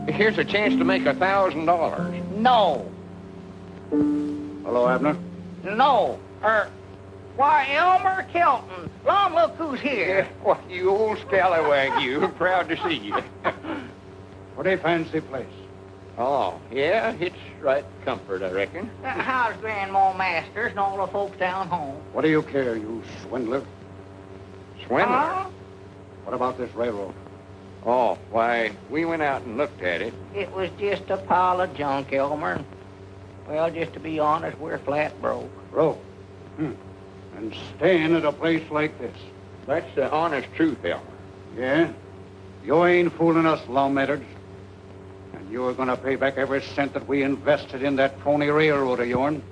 Here's a chance to make $1,000. No. Hello, Abner. No. Why, Elmer Kelton. Lom, look who's here. Why, you old scallywag, you. Proud to see you. What a fancy place. Oh, yeah, it's right comfort, I reckon. How's Grandma Masters and all the folks down home? What do you care, you swindler? Swindler? Huh? What about this railroad? Oh, why, we went out and looked at it. It was just a pile of junk, Elmer. Well, just to be honest, we're flat broke. Broke? And staying at a place like this. That's the honest truth, Elmer. Yeah? You ain't fooling us, Lum Edwards. And you're gonna pay back every cent that we invested in that phony railroad of yourn.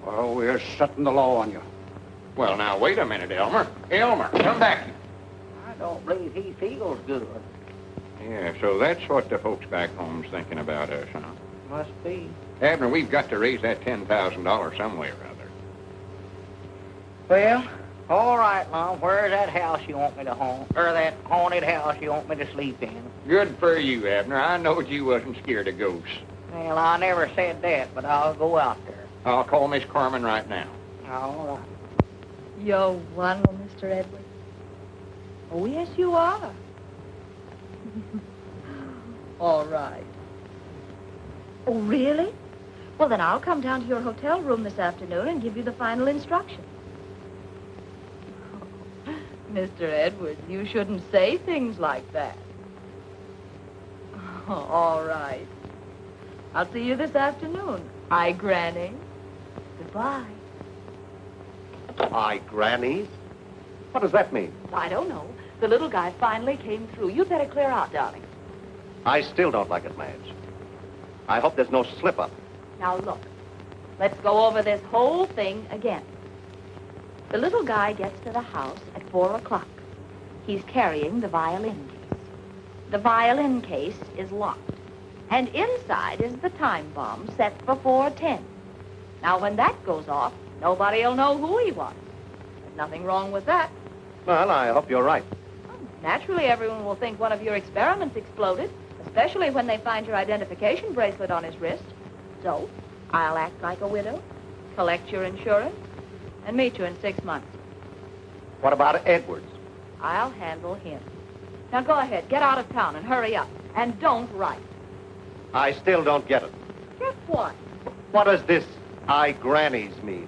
Or we're setting the law on you. Well, now, wait a minute, Elmer. Elmer, come back. I don't believe he feels good. Yeah, so that's what the folks back home's thinking about us, huh? Must be. Abner, we've got to raise that $10,000 some way or other. Well, all right, Mom. Where's that house you want me to haunt? Or that haunted house you want me to sleep in? Good for you, Abner. I knowed you wasn't scared of ghosts. Well, I never said that, but I'll go out there. I'll call Miss Carmen right now. All right. You're wonderful, Mr. Edwards. Oh, yes, you are. All right. Oh, really? Well, then I'll come down to your hotel room this afternoon and give you the final instructions. Mr. Edwards, you shouldn't say things like that. Oh, all right. I'll see you this afternoon. Aye, Granny. Goodbye. Aye, Grannies? What does that mean? I don't know. The little guy finally came through. You'd better clear out, darling. I still don't like it, Madge. I hope there's no slip-up. Now, look. Let's go over this whole thing again. The little guy gets to the house at 4 o'clock. He's carrying the violin case. The violin case is locked. And inside is the time bomb set for 4:10. Now, when that goes off, nobody'll know who he was. There's nothing wrong with that. Well, I hope you're right. Naturally, everyone will think one of your experiments exploded, especially when they find your identification bracelet on his wrist. So, I'll act like a widow, collect your insurance, and meet you in 6 months. What about Edwards? I'll handle him. Now go ahead, get out of town and hurry up. And don't write. I still don't get it. Get what? What does this "I Grannies" mean?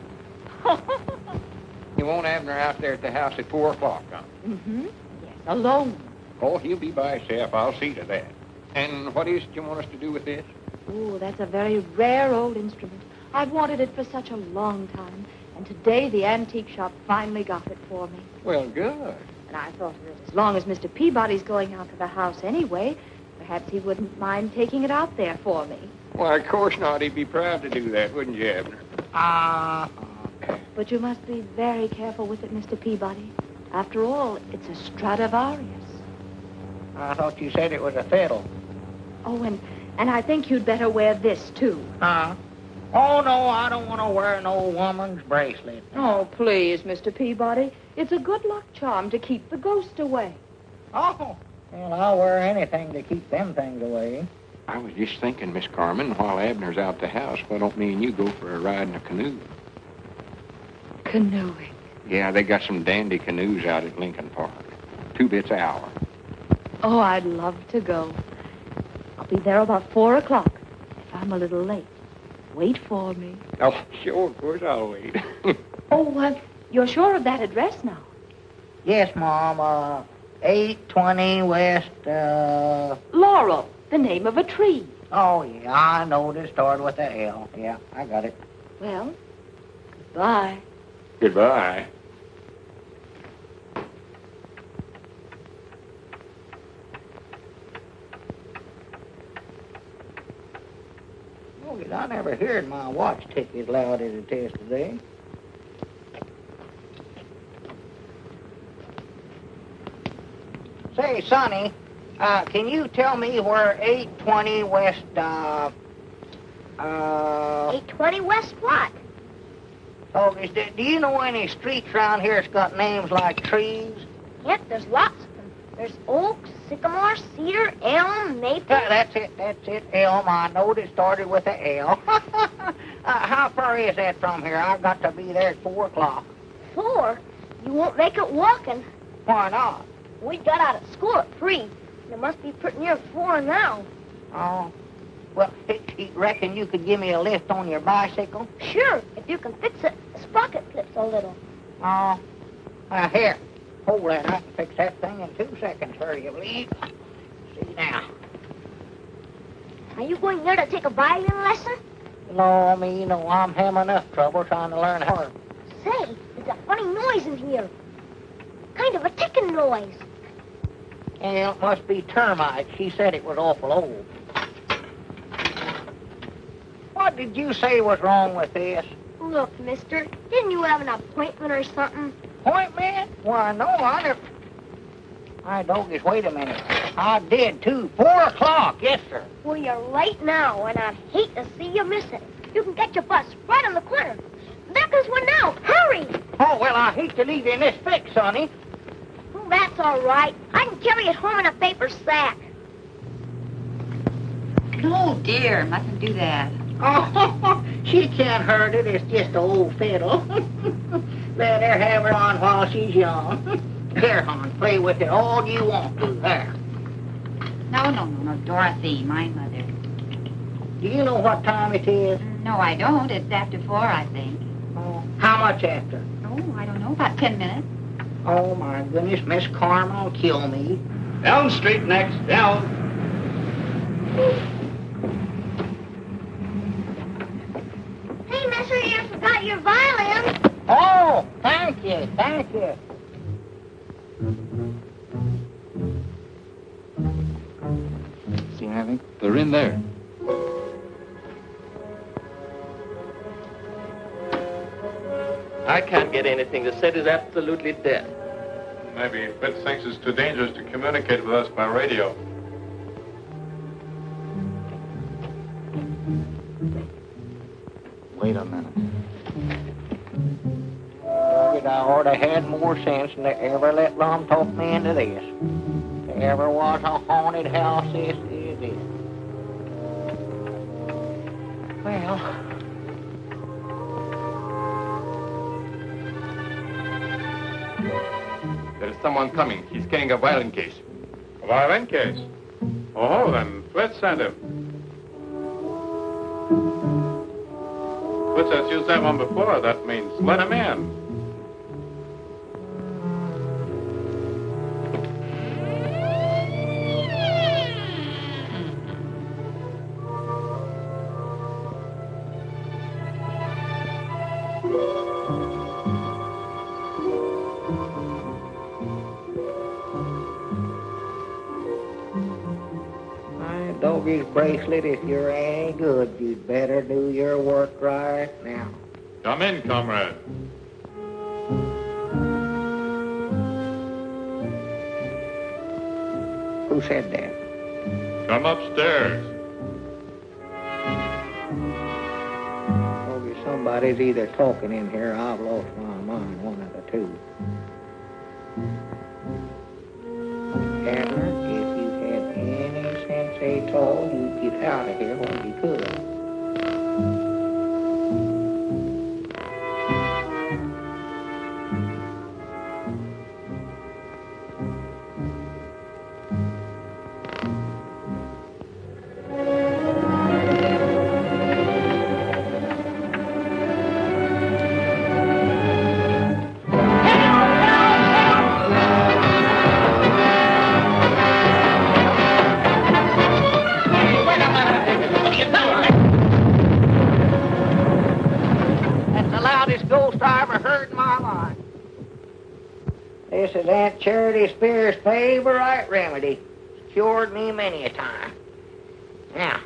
You want Abner out there at the house at 4 o'clock, huh? Mm-hmm. Yes, alone. Oh, he'll be by himself. I'll see to that. And what is it you want us to do with this? Oh, that's a very rare old instrument. I've wanted it for such a long time. And today the antique shop finally got it for me. Well, good. And I thought that as long as Mr. Peabody's going out to the house anyway, perhaps he wouldn't mind taking it out there for me. Why, of course not. He'd be proud to do that, wouldn't you, Abner? But you must be very careful with it, Mr. Peabody. After all, it's a Stradivarius. I thought you said it was a fiddle. Oh, and I think you'd better wear this, too. Huh? Oh, no, I don't want to wear no woman's bracelet. Oh, please, Mr. Peabody. It's a good luck charm to keep the ghost away. Oh, well, I'll wear anything to keep them things away. I was just thinking, Miss Carmen, while Abner's out the house, why don't me and you go for a ride in a canoe? Canoeing? Yeah, they got some dandy canoes out at Lincoln Park. 2 bits an hour. Oh, I'd love to go. I'll be there about 4 o'clock. If I'm a little late, wait for me. Oh, sure, of course I'll wait. Oh, you're sure of that address now? Yes, Mom. 820 West, Laurel, the name of a tree. Oh, yeah, I know this started with a L. Yeah, I got it. Well, goodbye. Goodbye. Oh, I never heard my watch tick as loud as it is today. Say, Sonny, can you tell me where 820 West, 820 West what? Oh, do you know any streets around here that's got names like trees? Yep, there's lots of them. There's Oaks, Sycamore, cedar, elm, maple. That's it, elm. I knowed it started with a L. How far is that from here? I've got to be there at 4 o'clock. 4? You won't make it walking. Why not? We got out of school at 3. And it must be pretty near 4 now. Oh. Well, reckon you could give me a lift on your bicycle? Sure, if you can fix it. The sprocket clips a little. Oh. Here. Hold that. I can fix that thing in 2 seconds, hurry, you believe. See now. Are you going there to take a violin lesson? No, me, no. I'm having enough trouble trying to learn how. Say, there's a funny noise in here. Kind of a ticking noise. Yeah, it must be termites. She said it was awful old. What did you say was wrong with this? Look, mister, didn't you have an appointment or something? Appointment? Why, no, I never... My doggies, wait a minute. I did, too. 4 o'clock, yes, sir. Well, you're late now, and I'd hate to see you miss it. You can get your bus right on the corner. There comes one now. Hurry! Oh, well, I hate to leave you in this fix, sonny. Oh, that's all right. I can carry it home in a paper sack. Oh, dear, mustn't do that. Oh, she can't hurt it. It's just an old fiddle. Let her have her on while she's young. Here, hon, play with it all you want to. There. No, Dorothy, my mother. Do you know what time it is? No, I don't. It's after 4, I think. Oh, how much after? Oh, I don't know, about 10 minutes. Oh, my goodness, Miss Carmen will kill me. Elm Street next. Elm. Hey, mister, you forgot your violin. Oh, thank you, thank you. See anything? They're in there. I can't get anything. The set is absolutely dead. Maybe Fritz thinks it's too dangerous to communicate with us by radio. Wait a minute. I ought to had more sense than to ever let Lum talk me into this. If there ever was a haunted house, this is it. Well... There's someone coming. He's carrying a violin case. A violin case? Oh, then Fritz sent him. Fritz has used that one before. That means let him in. Doggy's bracelet, if you're any good, you'd better do your work right now. Come in, comrade. Who said that? Come upstairs. Doggy, somebody's either talking in here or I've lost my mind, one of the two. Abner, if you had any sense at all, you'd get out of here when you could. This is Aunt Charity Spears' favorite remedy. It's cured me many a time. Now,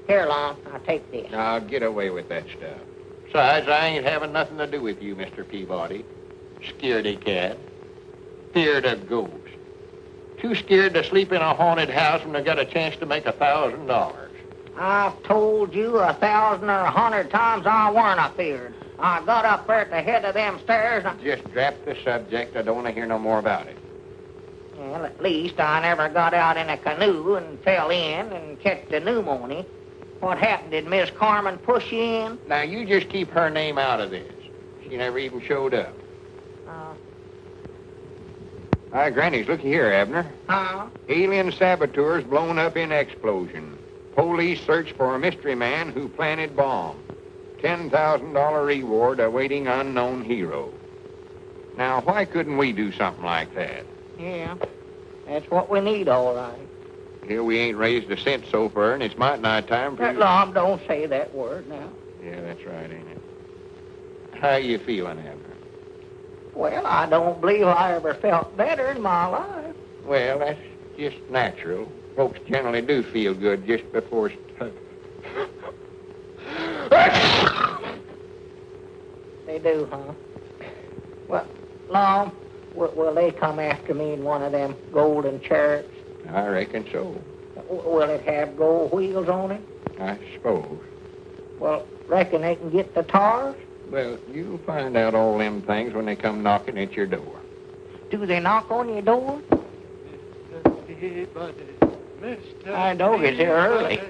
here, Lon, I'll take this. Now, get away with that stuff. Besides, I ain't having nothing to do with you, Mr. Peabody. Scaredy cat. Feared of ghosts. Too scared to sleep in a haunted house when I got a chance to make $1,000. I've told you 1,000 or 100 times I weren't afeared. I got up there at the head of them stairs and... Just drop the subject. I don't want to hear no more about it. Well, at least I never got out in a canoe and fell in and catch the pneumonia. What happened? Did Miss Carmen push you in? Now, you just keep her name out of this. She never even showed up. Hi, Granny's. Looky here, Abner. Huh? Alien saboteurs blown up in explosion. Police search for a mystery man who planted bomb. $10,000 reward awaiting unknown hero. Now, why couldn't we do something like that? Yeah, that's what we need, all right. Here we ain't raised a cent so far, and it's might nigh time for you. Lom, don't say that word now. Yeah, that's right, ain't it? How you feeling, Abner? Well, I don't believe I ever felt better in my life. Well, that's just natural. Folks generally do feel good just before... They do, huh? Well, Lom, will they come after me in one of them golden chariots? I reckon so. Will it have gold wheels on it? I suppose. Well, reckon they can get the tars? Well, you'll find out all them things when they come knocking at your door. Do they knock on your door? Peabody, Mr. I know it's here early.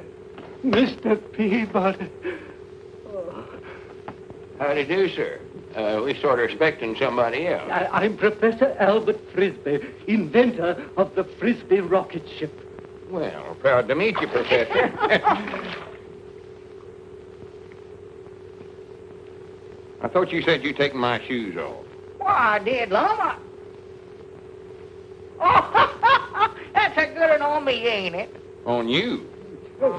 Mr. Peabody. How do you do, sir? We sort of expecting somebody else. I'm Professor Albert Frisbee, inventor of the Frisbee rocket ship. Well, proud to meet you, Professor. I thought you said you'd taken my shoes off. Why, I did, Lom. Oh, that's a good one on me, ain't it? On you?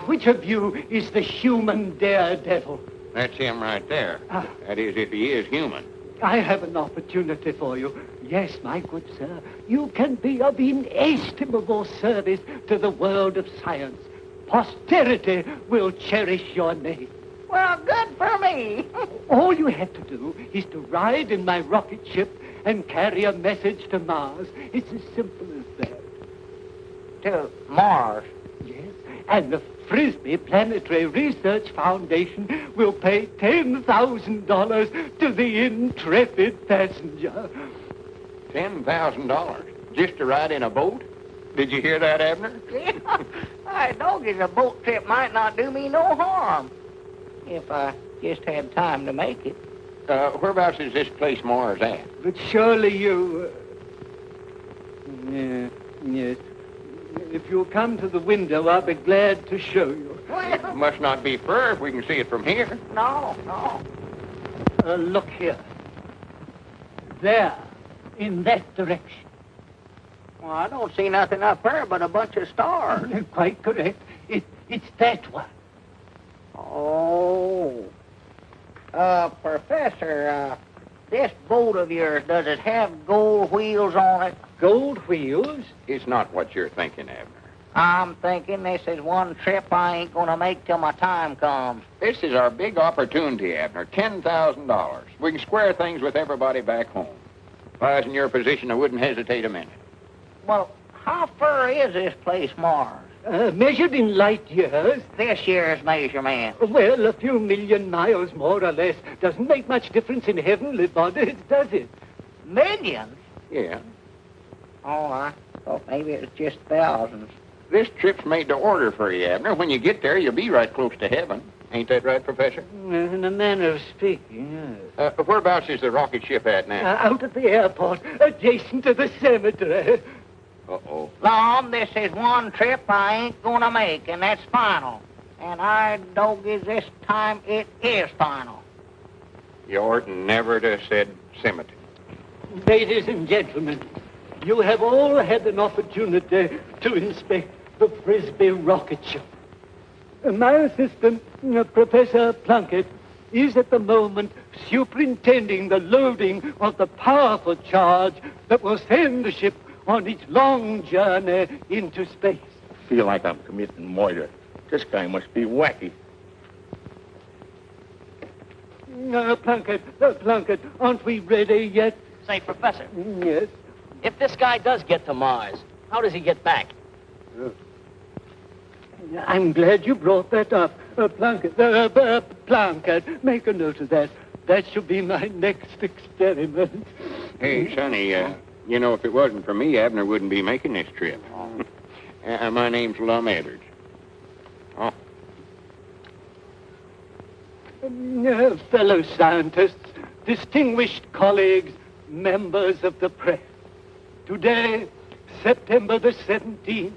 Which of you is the human daredevil? That's him right there. That is, if he is human. I have an opportunity for you. Yes, my good sir. You can be of inestimable service to the world of science. Posterity will cherish your name. Well, good for me. All you have to do is to ride in my rocket ship and carry a message to Mars. It's as simple as that. To Mars? Yes, and the Frisbee Planetary Research Foundation will pay $10,000 to the intrepid passenger. $10,000? Just to ride in a boat? Did you hear that, Abner? Yeah, I know a boat trip might not do me no harm. If I just had time to make it. Whereabouts is this place Mars at? But surely you... Yes. If you'll come to the window, I'll be glad to show you. Well, Must not be far if we can see it from here. No. Look here. There, in that direction. Well, I don't see nothing up there but a bunch of stars. Quite correct. It's that one. Oh. Professor, this boat of yours, does it have gold wheels on it? Gold wheels? It's not what you're thinking, Abner. I'm thinking this is one trip I ain't gonna make till my time comes. This is our big opportunity, Abner. $10,000. We can square things with everybody back home. If I was in your position, I wouldn't hesitate a minute. Well, how far is this place, Mars? Measured in light years. This year's measurement. Well, a few million miles, more or less. Doesn't make much difference in heavenly bodies, does it? Millions? Yeah. Oh, I thought maybe it was just thousands. This trip's made to order for you, Abner. When you get there, you'll be right close to heaven. Ain't that right, Professor? In a manner of speaking, yes. Whereabouts is the rocket ship at now? Out at the airport, adjacent to the cemetery. Uh-oh. Lom, this is one trip I ain't gonna make, and that's final. And I doggies this time it is final. You ought never to have said cemetery. Ladies and gentlemen, you have all had an opportunity to inspect the Frisbee rocket ship. My assistant, Professor Plunkett, is at the moment superintending the loading of the powerful charge that will send the ship on its long journey into space. I feel like I'm committing murder. This guy must be wacky. Plunkett, aren't we ready yet? Say, Professor. Yes? If this guy does get to Mars, how does he get back? I'm glad you brought that up. Plunkett, make a note of that. That should be my next experiment. Hey, Sonny, You know, if it wasn't for me, Abner wouldn't be making this trip. My name's Lum Eddard. Oh. Fellow scientists, distinguished colleagues, members of the press. Today, September the 17th,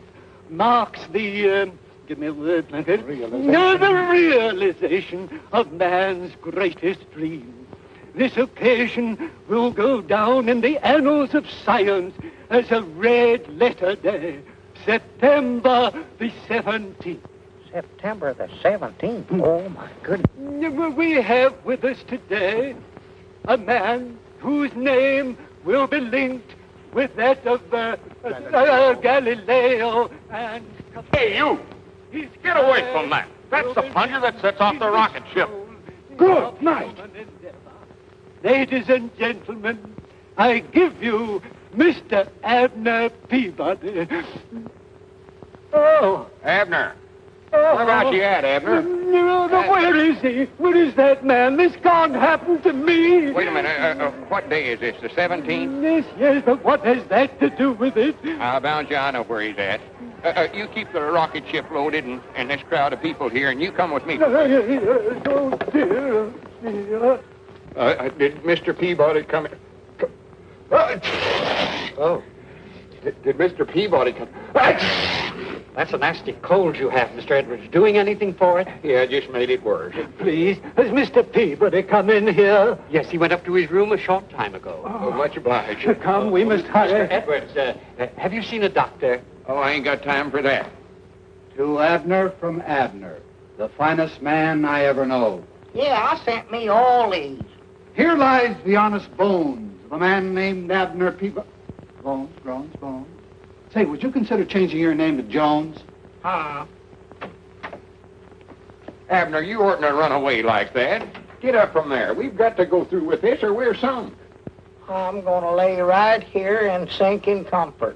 marks the, give me a word, Blanket. The realization of man's greatest dream. This occasion will go down in the annals of science as a red letter day, September the 17th. September the 17th? Oh, my goodness. We have with us today a man whose name will be linked with that of Galileo and... Hey, you! Get away from that. That's the plunger that sets off the rocket ship. Good night. Ladies and gentlemen, I give you Mr. Abner Peabody. Oh. Abner. Where about you at, Abner? Where is he? Where is that man? This can't happen to me. Wait a minute. What day is this? The 17th? Yes, but what has that to do with it? Bound you, I know where he's at. You keep the rocket ship loaded and this crowd of people here, and you come with me. Oh, dear. Did Mr. Peabody come in? Oh. Did Mr. Peabody come? That's a nasty cold you have, Mr. Edwards. Doing anything for it? Yeah, just made it worse. Please, has Mr. Peabody come in here? Yes, he went up to his room a short time ago. Oh, much obliged. Come, we must hurry. Mr. Edwards, have you seen a doctor? Oh, I ain't got time for that. To Abner from Abner, the finest man I ever know. Yeah, I sent me all these. Here lies the honest bones of a man named Abner Peabody. Bones. Say, would you consider changing your name to Jones? Abner, you oughtn't to run away like that. Get up from there. We've got to go through with this or we're sunk. I'm going to lay right here and sink in comfort.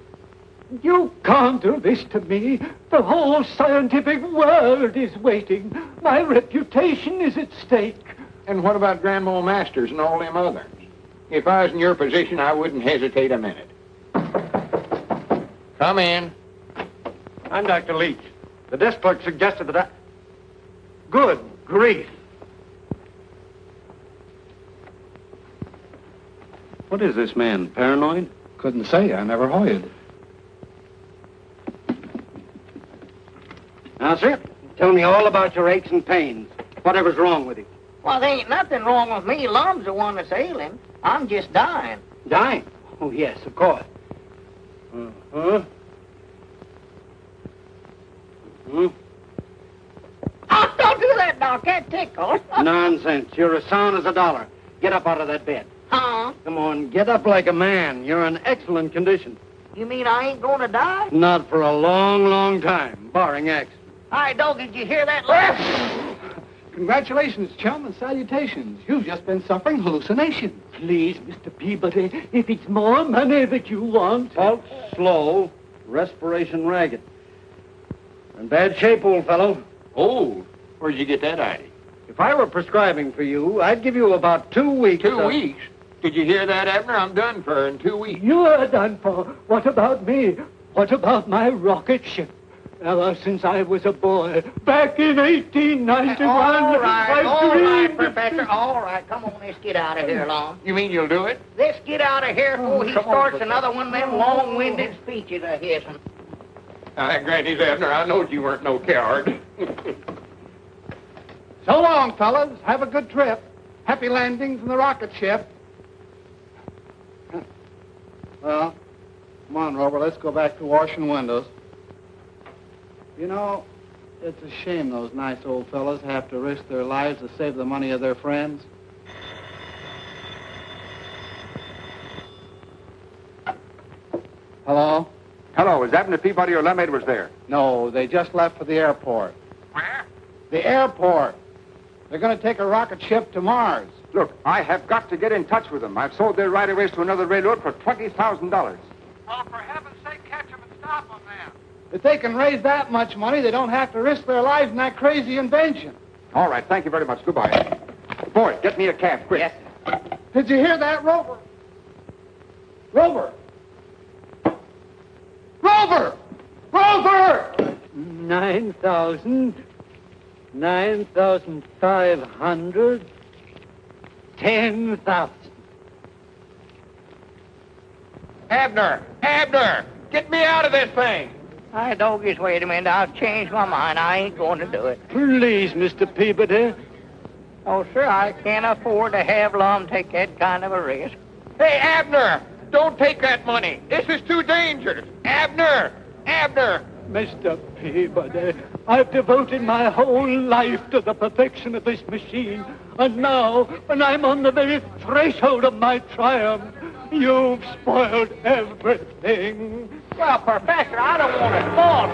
You can't do this to me. The whole scientific world is waiting. My reputation is at stake. And what about Grandma Masters and all them others? If I was in your position, I wouldn't hesitate a minute. Come in. I'm Dr. Leach. The desk clerk suggested that I... Good grief. What is this man, paranoid? Couldn't say. I never hoyed. Now, sir, tell me all about your aches and pains. Whatever's wrong with you. Well, there ain't nothing wrong with me. Lum's the one that's ailing. I'm just dying. Dying? Oh, yes, of course. Oh, don't do that, Doc. That tickles. Nonsense. You're as sound as a dollar. Get up out of that bed. Huh? Come on, get up like a man. You're in excellent condition. You mean I ain't going to die? Not for a long, long time, barring accident. Hi, Doc, did you hear that laugh? Congratulations, chum, and salutations. You've just been suffering hallucinations. Please, Mr. Peabody, if it's more money that you want... Pulse slow, respiration ragged. In bad shape, old fellow. Old? Where'd you get that idea? If I were prescribing for you, I'd give you about 2 weeks. 2 weeks? Did you hear that, Abner? I'm done for in 2 weeks. You are done for. What about me? What about my rocket ship? Ever since I was a boy, back in 1891, all right, dreamed... Professor, all right. Come on, let's get out of here, Lum. You mean you'll do it? Let's get out of here before he starts another one of them long-winded speeches of his. Granny's Abner, I knowed you weren't no coward. So long, fellas. Have a good trip. Happy landings in the rocket ship. Well, come on, Rover. Let's go back to washing windows. You know, it's a shame those nice old fellas have to risk their lives to save the money of their friends. Hello? Hello, is Abner Peabody or Lem Edwards there? No, they just left for the airport. Where? The airport. They're going to take a rocket ship to Mars. Look, I have got to get in touch with them. I've sold their right-of-ways to another railroad for $20,000. Oh, for heaven's sake, catch them and stop them, man. If they can raise that much money, they don't have to risk their lives in that crazy invention. All right, thank you very much. Goodbye. Boy, get me a cab, quick. Yes, Did you hear that, Rover? Rover, Rover! Rover! 9,000, 9,500, 10,000. Abner! Abner! Get me out of this thing! Hi, Dogies, wait a minute. I've changed my mind. I ain't going to do it. Please, Mr. Peabody. Oh, sir, I can't afford to have Lum take that kind of a risk. Hey, Abner! Don't take that money. This is too dangerous. Abner! Abner! Mr. Peabody, I've devoted my whole life to the perfection of this machine. And now, when I'm on the very threshold of my triumph, you've spoiled everything. Well, Professor, I don't want to fall.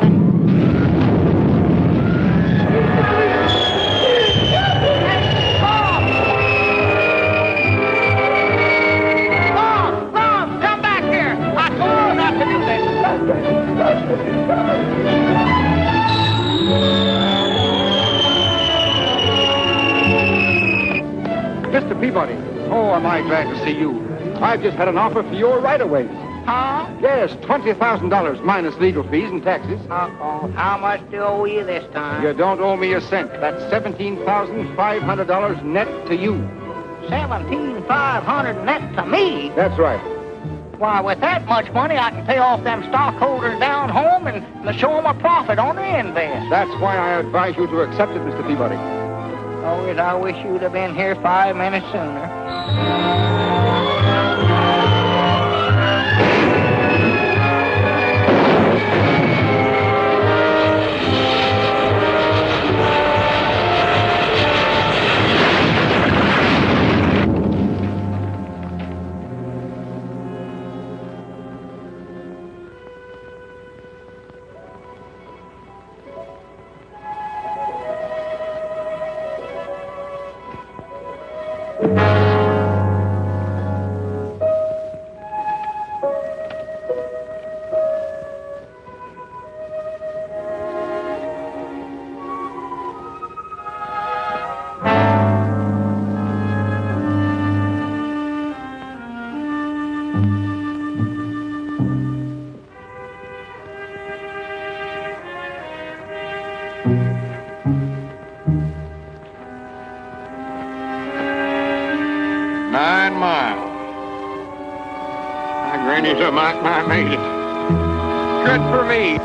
Mom, come back here. I told you not to do this. Mr. Peabody, oh, am I glad to see you. I've just had an offer for your right-of-ways. Huh? Yes, $20,000 minus legal fees and taxes. Uh-oh. How much do I owe you this time? You don't owe me a cent. That's $17,500 net to you. $17,500 net to me? That's right. Why, with that much money, I can pay off them stockholders down home and show them a profit on their invest. That's why I advise you to accept it, Mr. Peabody. Oh, yes, I wish you'd have been here 5 minutes sooner. Granny's a mite I made it. Good for me.